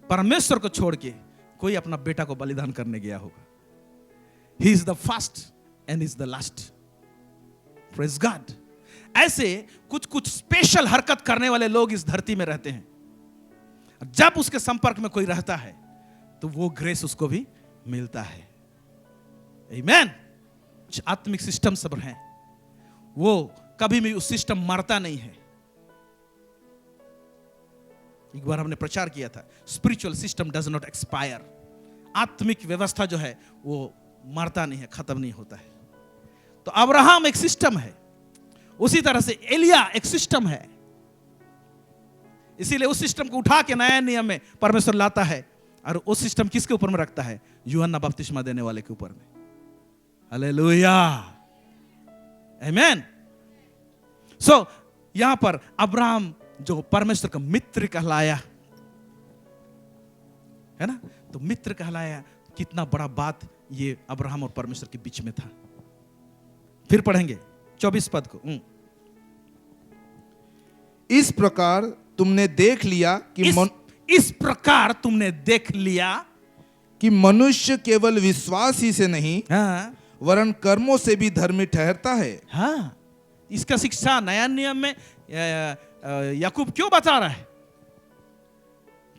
परमेश्वर को छोड़ के कोई अपना बेटा को बलिदान करने गया होगा। He is the first and is the last. Praise God. ऐसे कुछ कुछ स्पेशल हरकत करने वाले लोग इस धरती में रहते हैं। जब उसके संपर्क में कोई रहता है तो वो ग्रेस उसको भी मिलता है। आमीन। कुछ आत्मिक सिस्टम सब हैं, वो कभी भी उस सिस्टम मरता नहीं है। एक बार हमने प्रचार किया था, spiritual system does not expire. आत्मिक व्यवस्था जो है वो मरता नहीं है, खत्म नहीं होता है। तो अब्राहम एक सिस्टम है, उसी तरह से एलिया एक सिस्टम है। इसीलिए उस सिस्टम को उठा के नया नियम में परमेश्वर लाता है, और उस सिस्टम किसके ऊपर में रखता है, यूहन्ना बपतिस्मा देने वाले के ऊपर में। हालेलुया, आमीन। सो यहां पर अब्राहम जो परमेश्वर का मित्र कहलाया है ना, तो मित्र कहलाया, कितना बड़ा बात ये अब्राहम और परमेश्वर के बीच में था। फिर पढ़ेंगे 24 पद को। इस प्रकार तुमने देख लिया कि इस प्रकार तुमने देख लिया कि मनुष्य केवल विश्वास ही से नहीं, हाँ, वरन कर्मों से भी धर्मी ठहरता है। हाँ, इसका शिक्षा नया नियम में याकूब क्यों बता रहा है?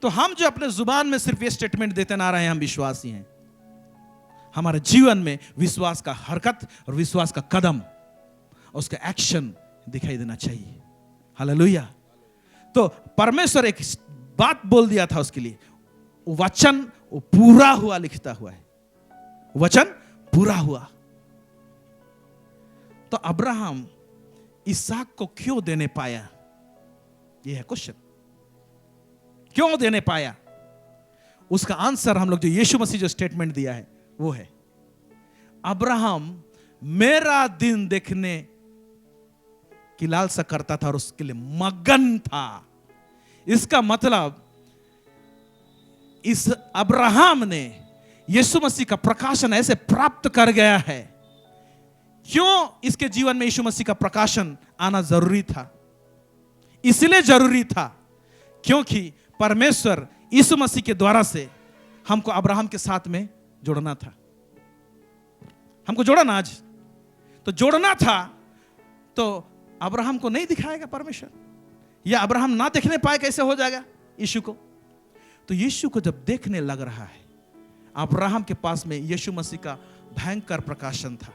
तो हम जो अपने जुबान में सिर्फ ये स्टेटमेंट देते ना रहे हैं हम विश्वासी हैं, हमारे जीवन में विश्वास का हरकत और विश्वास का कदम और उसका एक्शन दिखाई देना चाहिए। हालेलुया। तो परमेश्वर एक बात बोल दिया था उसके लिए, वचन वो पूरा हुआ, लिखता हुआ है, वचन पूरा हुआ। तो अब्राहम इसहाक को क्यों देने पाया, यह है क्वेश्चन। क्यों देने पाया? उसका आंसर हम लोग जो यीशु मसीह जो स्टेटमेंट दिया है वो है, अब्राहम मेरा दिन देखने की लालसा करता था और उसके लिए मगन था। इसका मतलब इस अब्राहम ने यीशु मसीह का प्रकाशन ऐसे प्राप्त कर गया है। क्यों इसके जीवन में यीशु मसीह का प्रकाशन आना जरूरी था? इसलिए जरूरी था क्योंकि परमेश्वर यीशु मसीह के द्वारा से हमको अब्राहम के साथ में जोड़ना था। हमको जोड़ा ना, आज तो जोड़ना था। तो अब्राहम को नहीं दिखाएगा परमेश्वर, या अब्राहम ना देखने पाए कैसे हो जाएगा यीशु को? तो यीशु को जब देखने लग रहा है, अब्राहम के पास में यीशु मसीह का भयंकर प्रकाशन था।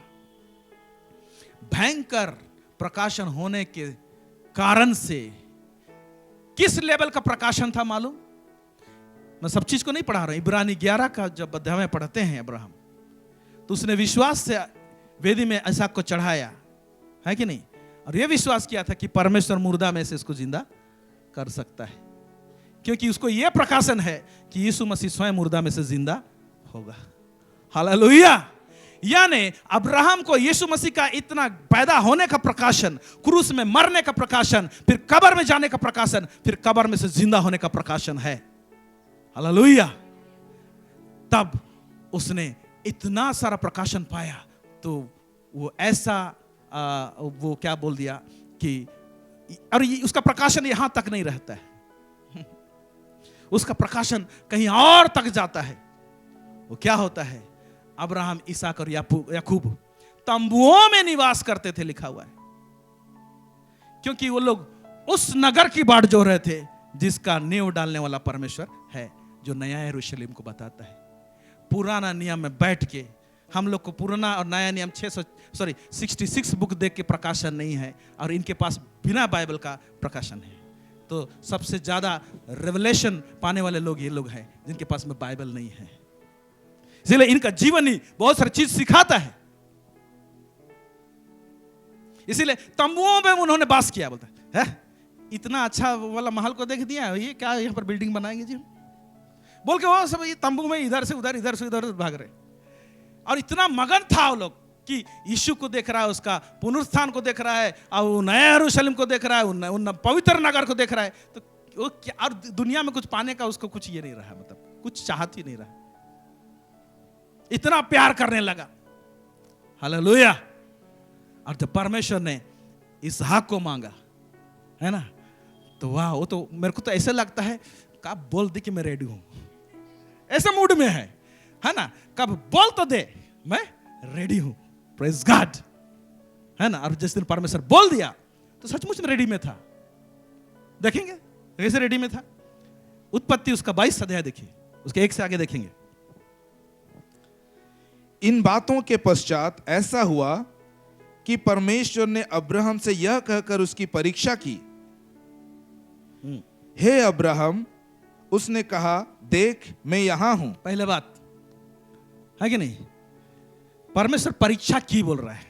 भयंकर प्रकाशन होने के कारण से किस लेवल का प्रकाशन था मालूम? मैं सब चीज को नहीं पढ़ा रहा हूं। इब्रानी 11 का जब अध्याय में पढ़ते हैं अब्राहम, तो उसने विश्वास से वेदी में इसहाक को चढ़ाया है कि नहीं, और यह विश्वास किया था कि परमेश्वर मुर्दा में से इसको जिंदा कर सकता है, क्योंकि उसको यह प्रकाशन है कि यीशु मसीह स्वयं मुर्दा में से जिंदा होगा। हालेलुया। यानी अब्राहम को यीशु मसीह का इतना पैदा होने का प्रकाशन, क्रूस में मरने का प्रकाशन, फिर कब्र में जाने का प्रकाशन, फिर कब्र में से जिंदा होने का प्रकाशन है। हालेलुया। तब उसने इतना सारा प्रकाशन पाया, तो वो ऐसा वो क्या बोल दिया कि, और उसका प्रकाशन यहां तक नहीं रहता है, उसका प्रकाशन कहीं और तक जाता है। वो क्या होता है? अब्राहम, इसहाक और याकूब तंबुओं में निवास करते थे, लिखा हुआ है, क्योंकि वो लोग उस नगर की बाट जोड़ रहे थे जिसका नींव डालने वाला परमेश्वर है, जो नया यरूशलेम को बताता है। पुराना नियम में बैठ के हम लोग को पुराना और नया नियम 66 बुक देख के प्रकाशन नहीं है, और इनके पास बिना बाइबल का प्रकाशन है। तो सबसे ज्यादा रेवलेशन पाने वाले लोग ये लोग हैं जिनके पास में बाइबल नहीं है। इसलिए इनका जीवन ही बहुत सारी चीज सिखाता है। इसीलिए तंबुओं में उन्होंने बास किया। बोलता है इतना अच्छा वाला महल को देख दिया, ये क्या यहाँ पर बिल्डिंग बनाएंगे जी बोल के वो सब ये तंबू में इधर से उधर भाग रहे। और इतना मगन था वो लोग कि यीशु को देख रहा है, उसका पुनरुत्थान को देख रहा है, और वो नया यरूशलेम को देख रहा है, उन पवित्र नगर को देख रहा है। तो वो क्या, और दुनिया में कुछ पाने का उसको कुछ ये नहीं रहा, मतलब कुछ चाहत ही नहीं रहा। इतना प्यार करने लगा। हालेलुया। और जब परमेश्वर ने इसहाक को मांगा, है ना, तो वाह, वो तो मेरे को तो ऐसा लगता है कब बोल दे कि मैं रेडी हूं, ऐसे मूड में है ना, कब बोल तो दे मैं रेडी हूं। प्रेज गॉड, है ना। और जिस दिन परमेश्वर बोल दिया तो सचमुच में रेडी में था। देखेंगे कैसे रेडी में था। उत्पत्ति उसका 22 अध्याय देखिए, उसके 1 से आगे देखेंगे। इन बातों के पश्चात ऐसा हुआ कि परमेश्वर ने अब्राहम से यह कहकर उसकी परीक्षा की, हे अब्राहम, उसने कहा, देख मैं यहां हूं। पहले बात है कि नहीं, परमेश्वर परीक्षा की बोल रहा है,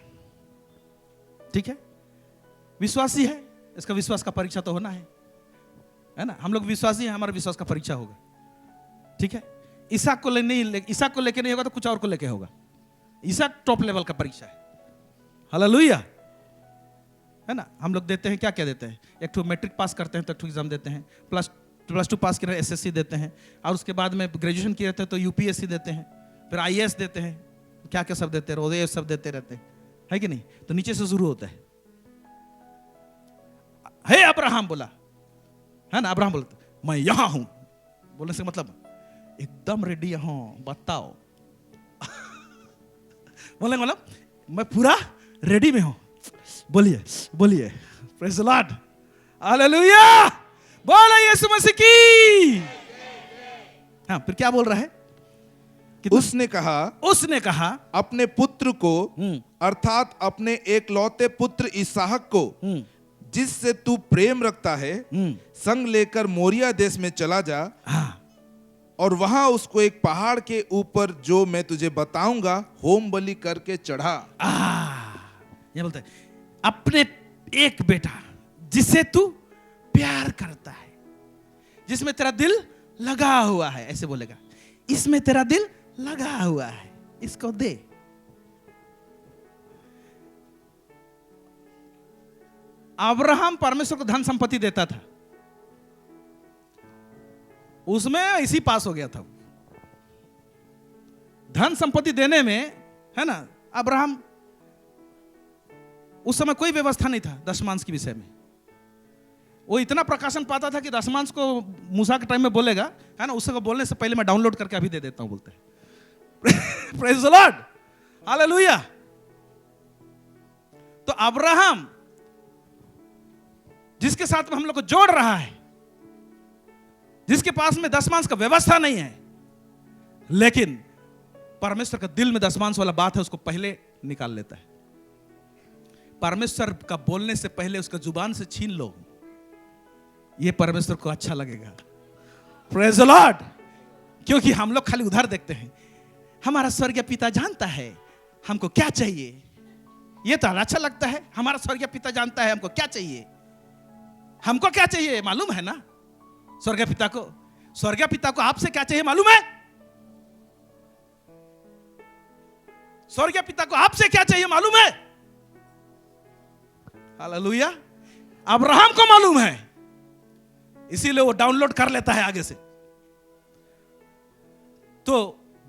ठीक है। विश्वासी है, इसका विश्वास का परीक्षा तो होना है ना। हम लोग विश्वासी हैं, हमारा विश्वास का परीक्षा होगा, ठीक है। इसहाक को लेके नहीं होगा तो कुछ और को लेके होगा। इसहाक टॉप लेवल का परीक्षा है। हालेलुया, है ना। हम लोग देते हैं, क्या क्या देते हैं, एक तो मैट्रिक पास करते हैं तो एक तो एग्जाम देते हैं, प्लस 2 पास किया एसएससी देते हैं, और उसके बाद में ग्रेजुएशन किए रहते हैं तो यूपीएससी देते हैं, फिर आईएएस देते हैं, क्या क्या सब देते हैं, ये सब देते रहते हैं, है कि नहीं। तो नीचे से शुरू होता है। हे अब्राहम बोला, है ना, अब्राहम बोलता मैं यहां हूं। बोलने से मतलब एकदम रेडी हूं, बताओ। बोले मतलब मैं पूरा रेडी में हूं, बोलिए बोलिए, प्रेज़ द लॉर्ड, हालेलुया, बोले यीशु मसीह की। हाँ, फिर क्या बोल रहा है कि उसने कहा अपने पुत्र को, अर्थात अपने एकलौते पुत्र इसहाक को, जिससे तू प्रेम रखता है, संग लेकर मोरिया देश में चला जा। हाँ, और वहां उसको एक पहाड़ के ऊपर जो मैं तुझे बताऊंगा होम बलि करके चढ़ा। ये बोलता है अपने एक बेटा जिसे तू प्यार करता है, जिसमें तेरा दिल लगा हुआ है, ऐसे बोलेगा, इसमें तेरा दिल लगा हुआ है, इसको दे। अब्राहम परमेश्वर को धन संपत्ति देता था, उसमें इसी पास हो गया था। धन संपत्ति देने में, है ना, अब्राहम, उस समय कोई व्यवस्था नहीं था दशमांश के विषय में। वो इतना प्रकाशन पाता था कि दशमांश को मूसा के टाइम में बोलेगा, है ना, उसको बोलने से पहले मैं डाउनलोड करके अभी दे देता हूं, बोलते हैं। Praise the Lord, hallelujah. तो अब्राहम जिसके साथ में हम लोग को जोड़ रहा है, जिसके पास में दशमांश का व्यवस्था नहीं है, लेकिन परमेश्वर का दिल में दशमांश वाला बात है, उसको पहले निकाल लेता है। परमेश्वर का बोलने से पहले उसका जुबान से छीन लो, ये परमेश्वर को अच्छा लगेगा। Praise the Lord. क्योंकि हम लोग खाली उधर देखते हैं, हमारा स्वर्गीय पिता जानता है हमको क्या चाहिए, ये तो अच्छा लगता है, हमारा स्वर्गीय पिता जानता है हमको क्या चाहिए। हमको क्या चाहिए मालूम है ना, स्वर्गीय पिता को आपसे क्या चाहिए मालूम है? स्वर्गीय पिता को आपसे क्या चाहिए मालूम है? हालेलुया। अब्राहम को मालूम है, इसीलिए वो डाउनलोड कर लेता है आगे से। तो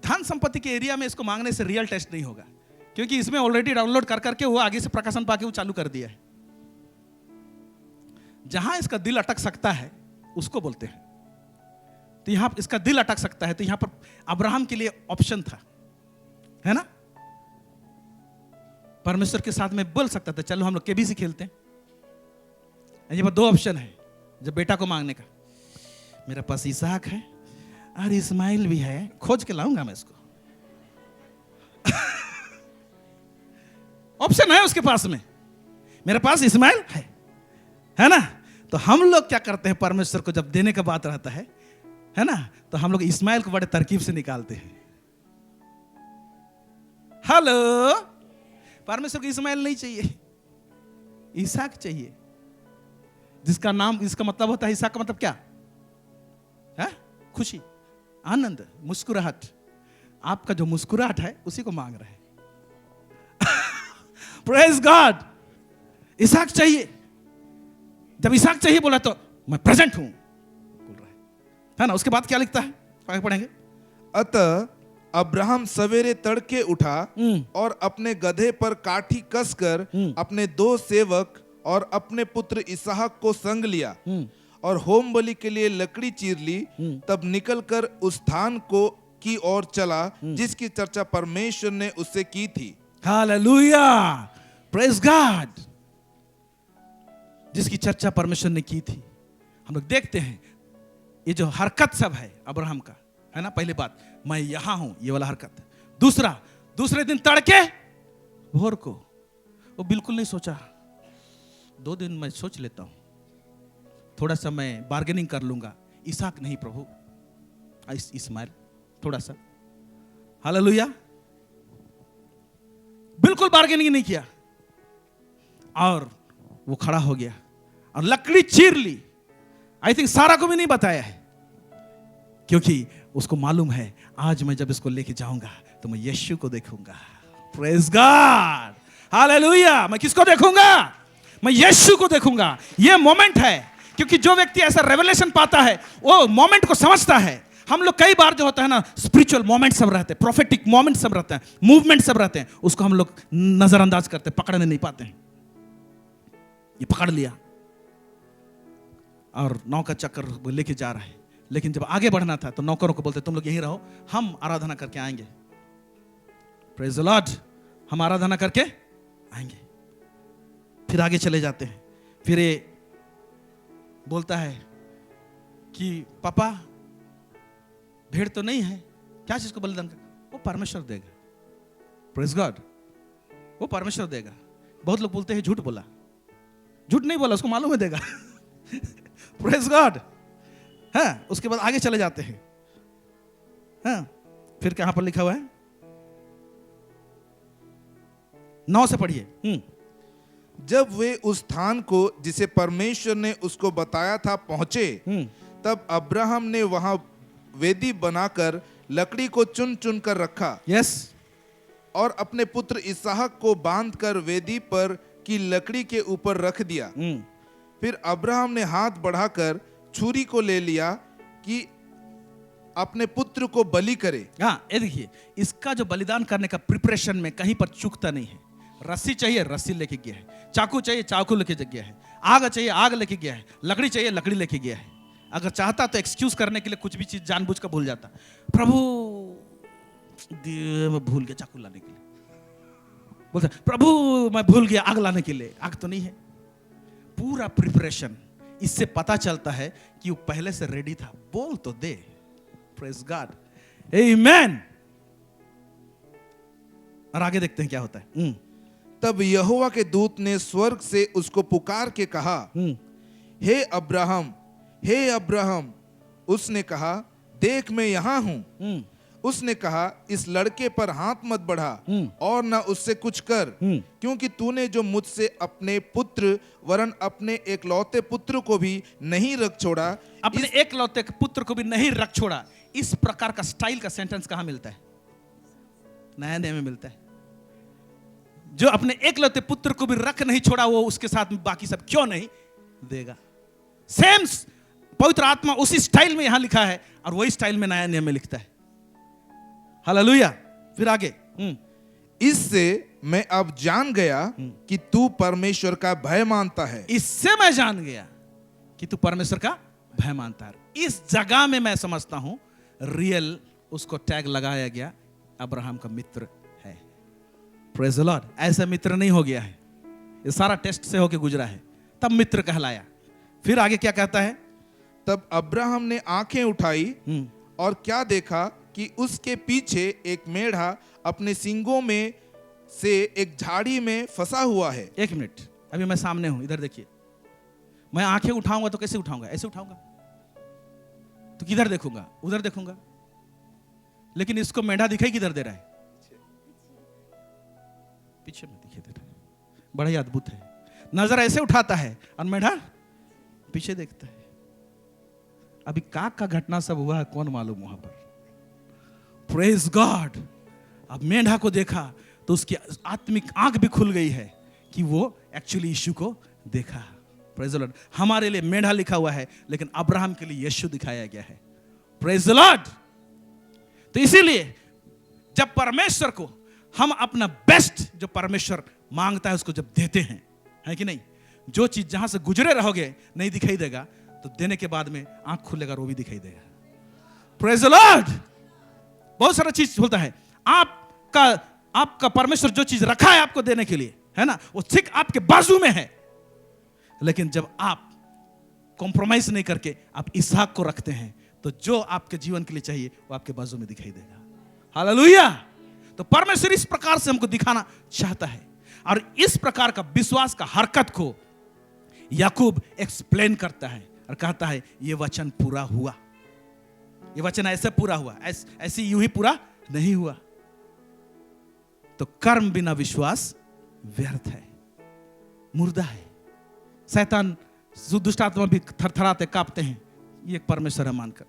धन संपत्ति के एरिया में इसको मांगने से रियल टेस्ट नहीं होगा, क्योंकि इसमें ऑलरेडी डाउनलोड कर करके वो आगे से प्रकाशन पाके वो चालू कर दिया है। जहां इसका दिल अटक सकता है उसको बोलते हैं। तो यहां इसका दिल अटक सकता है, तो यहां पर अब्राहम के लिए ऑप्शन था, है ना। परमेश्वर के साथ में बोल सकता था चलो हम लोग केबीसी खेलते हैं। ये पर 2 ऑप्शन है जब बेटा को मांगने का। मेरे पास इसहाक है और इस्माइल भी है, खोज के लाऊंगा मैं इसको। ऑप्शन है उसके पास में, मेरे पास इस्माइल है ना। तो हम लोग क्या करते हैं, परमेश्वर को जब देने का बात रहता है ना, तो हम लोग इस्माइल को बड़े तरकीब से निकालते हैं। हेलो, परमेश्वर को इस्माइल नहीं चाहिए, इसहाक चाहिए, जिसका नाम, इसका मतलब होता है, इसहाक का मतलब क्या है? खुशी, आनंद, मुस्कुराहट। आपका जो मुस्कुराहट है उसी को मांग रहे हैं। Praise God. इसहाक चाहिए। जब इसहाक चाहिए बोला तो मैं प्रेजेंट हूं बोल रहा है ना। उसके बाद क्या लिखता है, आगे पढ़ेंगे। अतः अब्राहम सवेरे तड़के उठा और अपने गधे पर काठी कसकर अपने 2 सेवक और अपने पुत्र इसहाक को संग लिया और होम बलि के लिए लकड़ी चीर ली। तब निकलकर उस स्थान को की ओर चला जिसकी चर्चा परमेश्वर ने उससे की थी। Hallelujah, praise God. जिसकी चर्चा परमेश्वर ने की थी। हम लोग देखते हैं ये जो हरकत सब है अब्राहम का, है ना। पहली बात, मैं यहां हूं, ये वाला हरकत। दूसरे दिन तड़के भोर को, वो बिल्कुल नहीं सोचा 2 दिन मैं सोच लेता हूं, थोड़ा सा मैं बार्गेनिंग कर लूंगा। इसहाक नहीं प्रभु, इस्माइल थोड़ा सा। हालेलुया, बिल्कुल बार्गेनिंग नहीं किया और वो खड़ा हो गया और लकड़ी चीर ली। आई थिंक सारा को भी नहीं बताया है, क्योंकि उसको मालूम है आज मैं जब इसको लेके जाऊंगा तो मैं यीशु को देखूंगा। Praise God, hallelujah. मैं किसको देखूंगा? मैं यीशु को देखूंगा। ये मोमेंट है, क्योंकि जो व्यक्ति ऐसा रेवलेशन पाता है वो मोमेंट को समझता है। हम लोग कई बार जो होता है ना, स्पिरिचुअल मोमेंट सब रहते हैं, प्रोफेटिक मोमेंट सब रहते हैं, मूवमेंट सब रहते हैं, उसको हम लोग नजरअंदाज करते हैं, पकड़ने नहीं पाते हैं। ये पकड़ लिया और नौ का चक्कर लेके जा रहा है, लेकिन जब आगे बढ़ना था तो नौकरों को बोलते तुम लोग यहीं रहो, हम आराधना करके आएंगे। प्रेज द लॉर्ड, हम आराधना करके आएंगे। फिर आगे चले जाते हैं। फिर ये बोलता है कि पापा भेड़ तो नहीं है, क्या चीज को बलिदान कर? वो परमेश्वर देगा। प्रेज गॉड, वो परमेश्वर देगा। बहुत लोग बोलते हैं झूठ बोला, झूठ नहीं बोला, उसको मालूम है देगा। Praise God. हाँ, उसके बाद आगे चले जाते हैं। हाँ, फिर कहां पर लिखा हुआ है? 9 से पढ़िए। जब वे उस स्थान को जिसे परमेश्वर ने उसको बताया था पहुंचे, तब अब्राहम ने वहां वेदी बनाकर लकड़ी को चुन चुन कर रखा। यस। और अपने पुत्र इसहाक को बांधकर वेदी पर की लकड़ी के ऊपर रख दिया। फिर अब्राहम ने हाथ बढ़ाकर छुरी को ले लिया कि अपने पुत्र को बलि करे। हाँ, ये देखिए, इसका जो बलिदान करने का प्रिपरेशन में कहीं पर चूकता नहीं है। रस्सी चाहिए, रस्सी लेके गया है। चाकू चाहिए, चाकू लेके गया है। आग चाहिए, आग लेके गया है। लकड़ी चाहिए, लकड़ी लेके गया है। अगर चाहता तो एक्सक्यूज करने के लिए कुछ भी चीज जानबूझ कर भूल जाता। प्रभु मैं भूल गया चाकू लाने के लिए, बोलता प्रभु मैं भूल गया आग लाने के लिए। आग तो नहीं है। पूरा प्रिपरेशन, इससे पता चलता है कि वो पहले से रेडी था। बोल तो दे। प्रेज गॉड, आमेन। और आगे देखते हैं क्या होता है। तब यहोवा के दूत ने स्वर्ग से उसको पुकार के कहा, हे अब्राहम, हे अब्राहम। उसने कहा, देख मैं यहां हूं। उसने कहा, इस लड़के पर हाथ मत बढ़ा और ना उससे कुछ कर, क्योंकि तूने जो मुझसे अपने पुत्र वरन अपने एकलौते पुत्र को भी नहीं रख छोड़ा। अपने एकलौते पुत्र को भी नहीं रख छोड़ा। इस प्रकार का स्टाइल का सेंटेंस कहां मिलता है? नया नियम में मिलता है। जो अपने एकलौते पुत्र को भी रख नहीं छोड़ा, वो उसके साथ में बाकी सब क्यों नहीं देगा? सेम पवित्र आत्मा उसी स्टाइल में यहां लिखा है और वही स्टाइल में नया नियम में लिखता है। हालेलुया। फिर आगे, इससे मैं अब जान गया कि तू परमेश्वर का भय मानता है। इससे मैं जान गया कि तू परमेश्वर का भय मानता है। इस जगह में मैं समझता हूं रियल उसको टैग लगाया गया, अब्राहम का मित्र है। Praise the Lord. ऐसा मित्र नहीं हो गया है, ये सारा टेस्ट से होके गुजरा है, तब मित्र कहलाया। फिर आगे क्या कहता है? तब अब्राहम ने आंखें उठाई और क्या देखा कि उसके पीछे एक मेढ़ा अपने सींगों में से एक झाड़ी में फंसा हुआ है। एक मिनट, अभी मैं सामने हूं, इधर देखिए। मैं आंखें उठाऊंगा तो कैसे उठाऊंगा? ऐसे उठाऊंगा तो किधर देखूंगा? उधर देखूंगा। लेकिन इसको मेंढा दिखाई किधर दे रहा है? पीछे में दिखाई दे रहा है। बड़ा ही अद्भुत है। नजर ऐसे उठाता है और मेंढा पीछे देखता है। अभी का घटना सब हुआ है कौन मालूम वहां पर। Praise God. अब मेंढा को देखा तो उसकी आत्मिक आंख भी खुल गई है कि वो एक्चुअली यीशु को देखा। Praise the Lord. हमारे लिए मेंढा लिखा हुआ है, लेकिन अब्राहम के लिए यीशु दिखाया गया है। Praise the Lord. तो इसीलिए जब परमेश्वर को हम अपना बेस्ट जो परमेश्वर मांगता है उसको जब देते हैं, है कि नहीं, जो चीज जहां से गुजरे रहोगे नहीं दिखाई देगा, तो देने के बाद में आंख खुलेगा वो भी दिखाई देगा। Praise the Lord. बहुत सारा चीज होता है। आपका परमेश्वर जो चीज रखा है आपको देने के लिए, है ना, वो ठीक आपके बाजू में है। लेकिन जब आप कॉम्प्रोमाइज नहीं करके आप इसहाक को रखते हैं, तो जो आपके जीवन के लिए चाहिए वो आपके बाजू में दिखाई देगा। हालेलुया। तो परमेश्वर इस प्रकार से हमको दिखाना चाहता है, और इस प्रकार का विश्वास का हरकत को याकूब एक्सप्लेन करता है और कहता है ये वचन पूरा हुआ। ये वचन ऐसे पूरा हुआ, ऐसे यूं ही पूरा नहीं हुआ। तो कर्म बिना विश्वास व्यर्थ है, मुर्दा है। शैतान दुष्ट आत्मा भी थरथराते कांपते हैं, ये एक परमेश्वर है मानकर,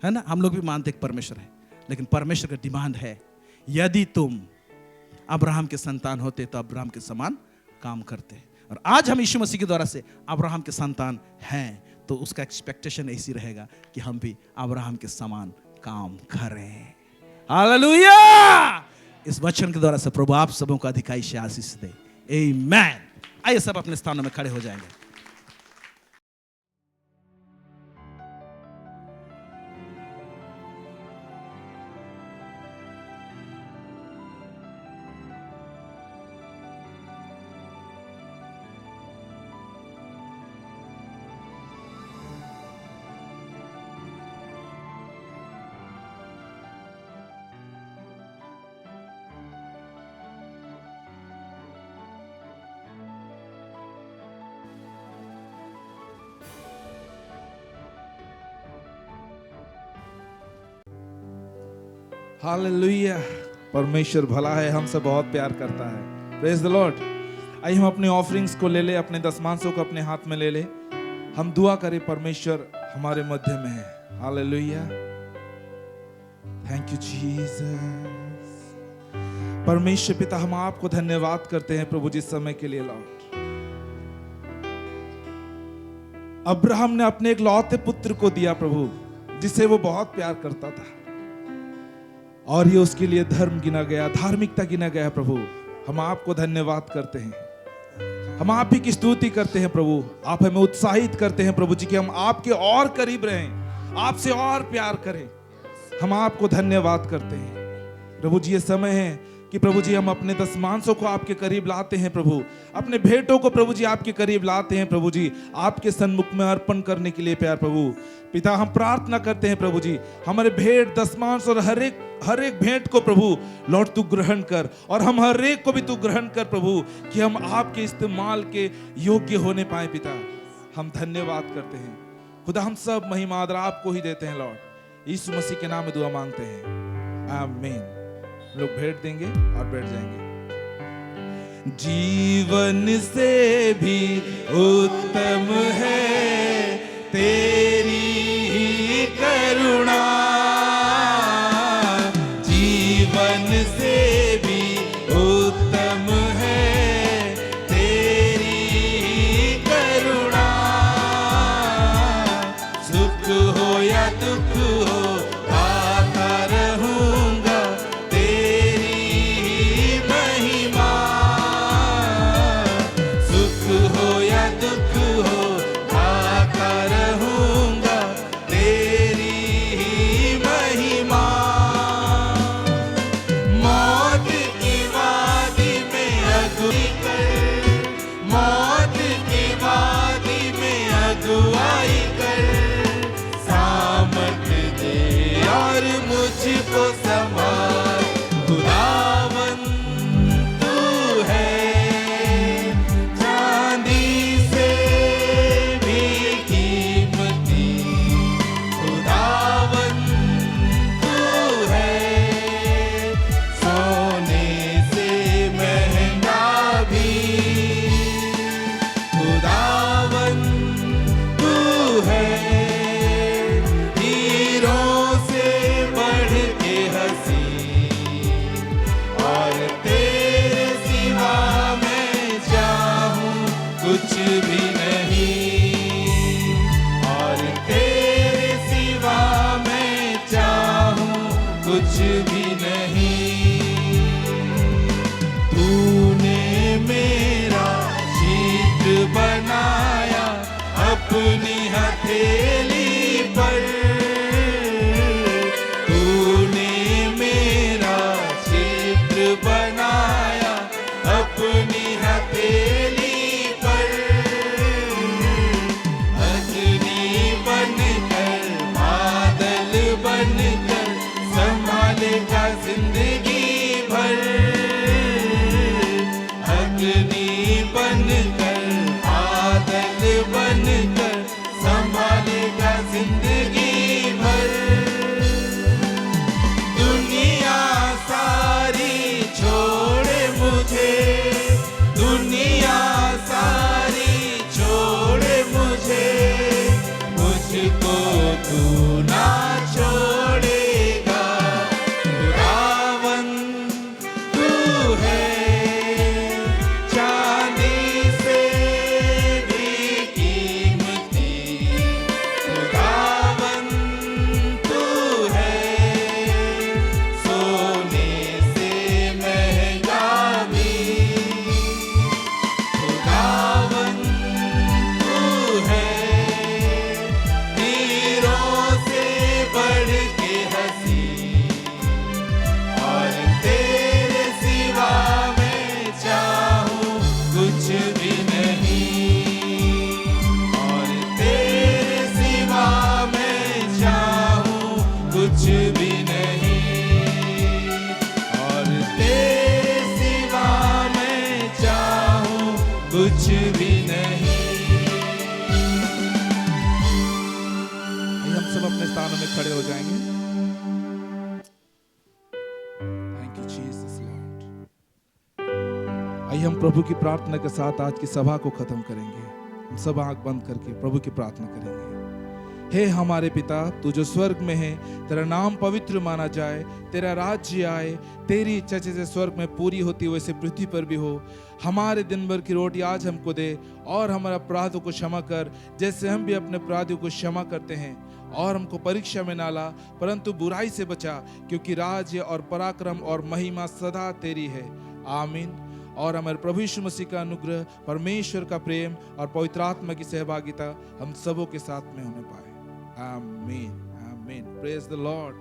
है ना। हम लोग भी मानते एक परमेश्वर है, लेकिन परमेश्वर का डिमांड है यदि तुम अब्राहम के संतान होते तो अब्राहम के समान काम करते। और आज हम यीशु मसीह के द्वारा से अब्राहम के संतान हैं, तो उसका एक्सपेक्टेशन ऐसी रहेगा कि हम भी अब्राहम के समान काम करें। हालेलुया। इस वचन के द्वारा से प्रभु आप सबों को अधिकाई से आशीष दे। आमीन। आइए सब अपने स्थानों में खड़े हो जाएंगे। हालेलुया। परमेश्वर भला है, हमसे बहुत प्यार करता है। Praise the Lord. आइए हम अपने ऑफरिंग्स को ले ले, अपने दशमांशों को अपने हाथ में ले ले। हम दुआ करें, परमेश्वर हमारे मध्य में है। हालेलुया। Thank you Jesus. परमेश्वर पिता, हम आपको धन्यवाद करते हैं प्रभु जिस समय के लिए लॉर्ड। अब्राहम ने अपने एक लौते पुत्र को दिया प्रभु, जिसे वो बहुत प्यार करता था, और ये उसके लिए धर्म गिना गया, धार्मिकता गिना गया। प्रभु हम आपको धन्यवाद करते हैं, हम आप ही की स्तुति करते हैं प्रभु। आप हमें उत्साहित करते हैं प्रभु जी कि हम आपके और करीब रहें, आपसे और प्यार करें। हम आपको धन्यवाद करते हैं प्रभु जी। ये समय है कि प्रभु जी हम अपने दशमांशों को आपके करीब लाते हैं प्रभु, अपने भेंटों को प्रभु जी आपके करीब लाते हैं प्रभु जी, आपके सन्मुख में अर्पण करने के लिए प्यार प्रभु पिता। हम प्रार्थना करते हैं प्रभु जी, हमारे भेंट दशमांश और हर एक भेंट को प्रभु लॉर्ड तू ग्रहण कर, और हम हर एक को भी तू ग्रहण कर प्रभु, कि हम आपके इस्तेमाल के योग्य होने पाए पिता। हम धन्यवाद करते हैं खुदा। हम सब महिमा आदर आपको ही देते हैं लॉर्ड। यीशु मसीह के नाम में दुआ मांगते हैं, आमीन। लोग भेंट देंगे और बैठ जाएंगे। जीवन से भी उत्तम है तेरी ही करुणा, जीवन से भी उत्तम है तेरी ही करुणा। सुख हो या दुख हो गाता रहूंगा तेरी ही महिमा। सुख हो या दुख हो गाता रहूंगा तेरी ही महिमा। मौत की वादी में अगुवाई कर, मौत की वादी में अगुवाई कर, सामर्थ दे और मुझको संभाल। खुदावन तू है चांदी से खुदावन तू है हीरों से बढ़ के हंसी, और तेरे सिवा मैं चाहूं कुछ भी नहीं, और तेरे सिवा मैं चाहूं कुछ भी नहीं। तूने मेरा चित्र बनाया अपनी हथेली पर, तूने मेरा चित्र बनाया अपनी हथेली पर, अग्नि बनकर बादल बनकर संभालेगा जिंदगी भर, अग्नि बनकर बादल बनकर संभालेगा जिंदगी भर। दुनिया सारी छोड़े मुझे, दुनिया सारी छोड़े मुझे, मुझको तू ना छोड़ेगा। खुदावन तू है चांदी से भी कीमती, खुदावन तू है सोने से महंगा भी, खुदावन तू है हीरों से बढ़ के हंसी, और तेरे सिवा मैं चाहूं कुछ भी नहीं, और तेरे सिवा मैं चाहूं कुछ भी नहीं, और तेरे सिवा मैं चाहूं कुछ भी नहीं। हम सब अपने स्थानों में खड़े हो जाएंगे। Thank you Jesus Lord. आइए हम प्रभु की प्रार्थना के साथ आज की सभा को खत्म करेंगे। हम सब आंख बंद करके प्रभु की प्रार्थना करेंगे। हे हमारे पिता, तू जो स्वर्ग में है, तेरा नाम पवित्र माना जाए, तेरा राज्य आए, तेरी इच्छा जैसे स्वर्ग में पूरी होती वैसे पृथ्वी पर भी हो। हमारे दिन भर की रोटी आज हमको दे, और हमारे अपराधों को क्षमा कर जैसे हम भी अपने अपराधियों को क्षमा करते हैं, और हमको परीक्षा में ना ला परंतु बुराई से बचा, क्योंकि राज्य और पराक्रम और महिमा सदा तेरी है। आमीन। और हमारे प्रभु यीशु मसीह का अनुग्रह, परमेश्वर का प्रेम और पवित्र आत्मा की सहभागिता हम सबों के साथ में होने पाए। आमीन। आमीन। Praise the Lord.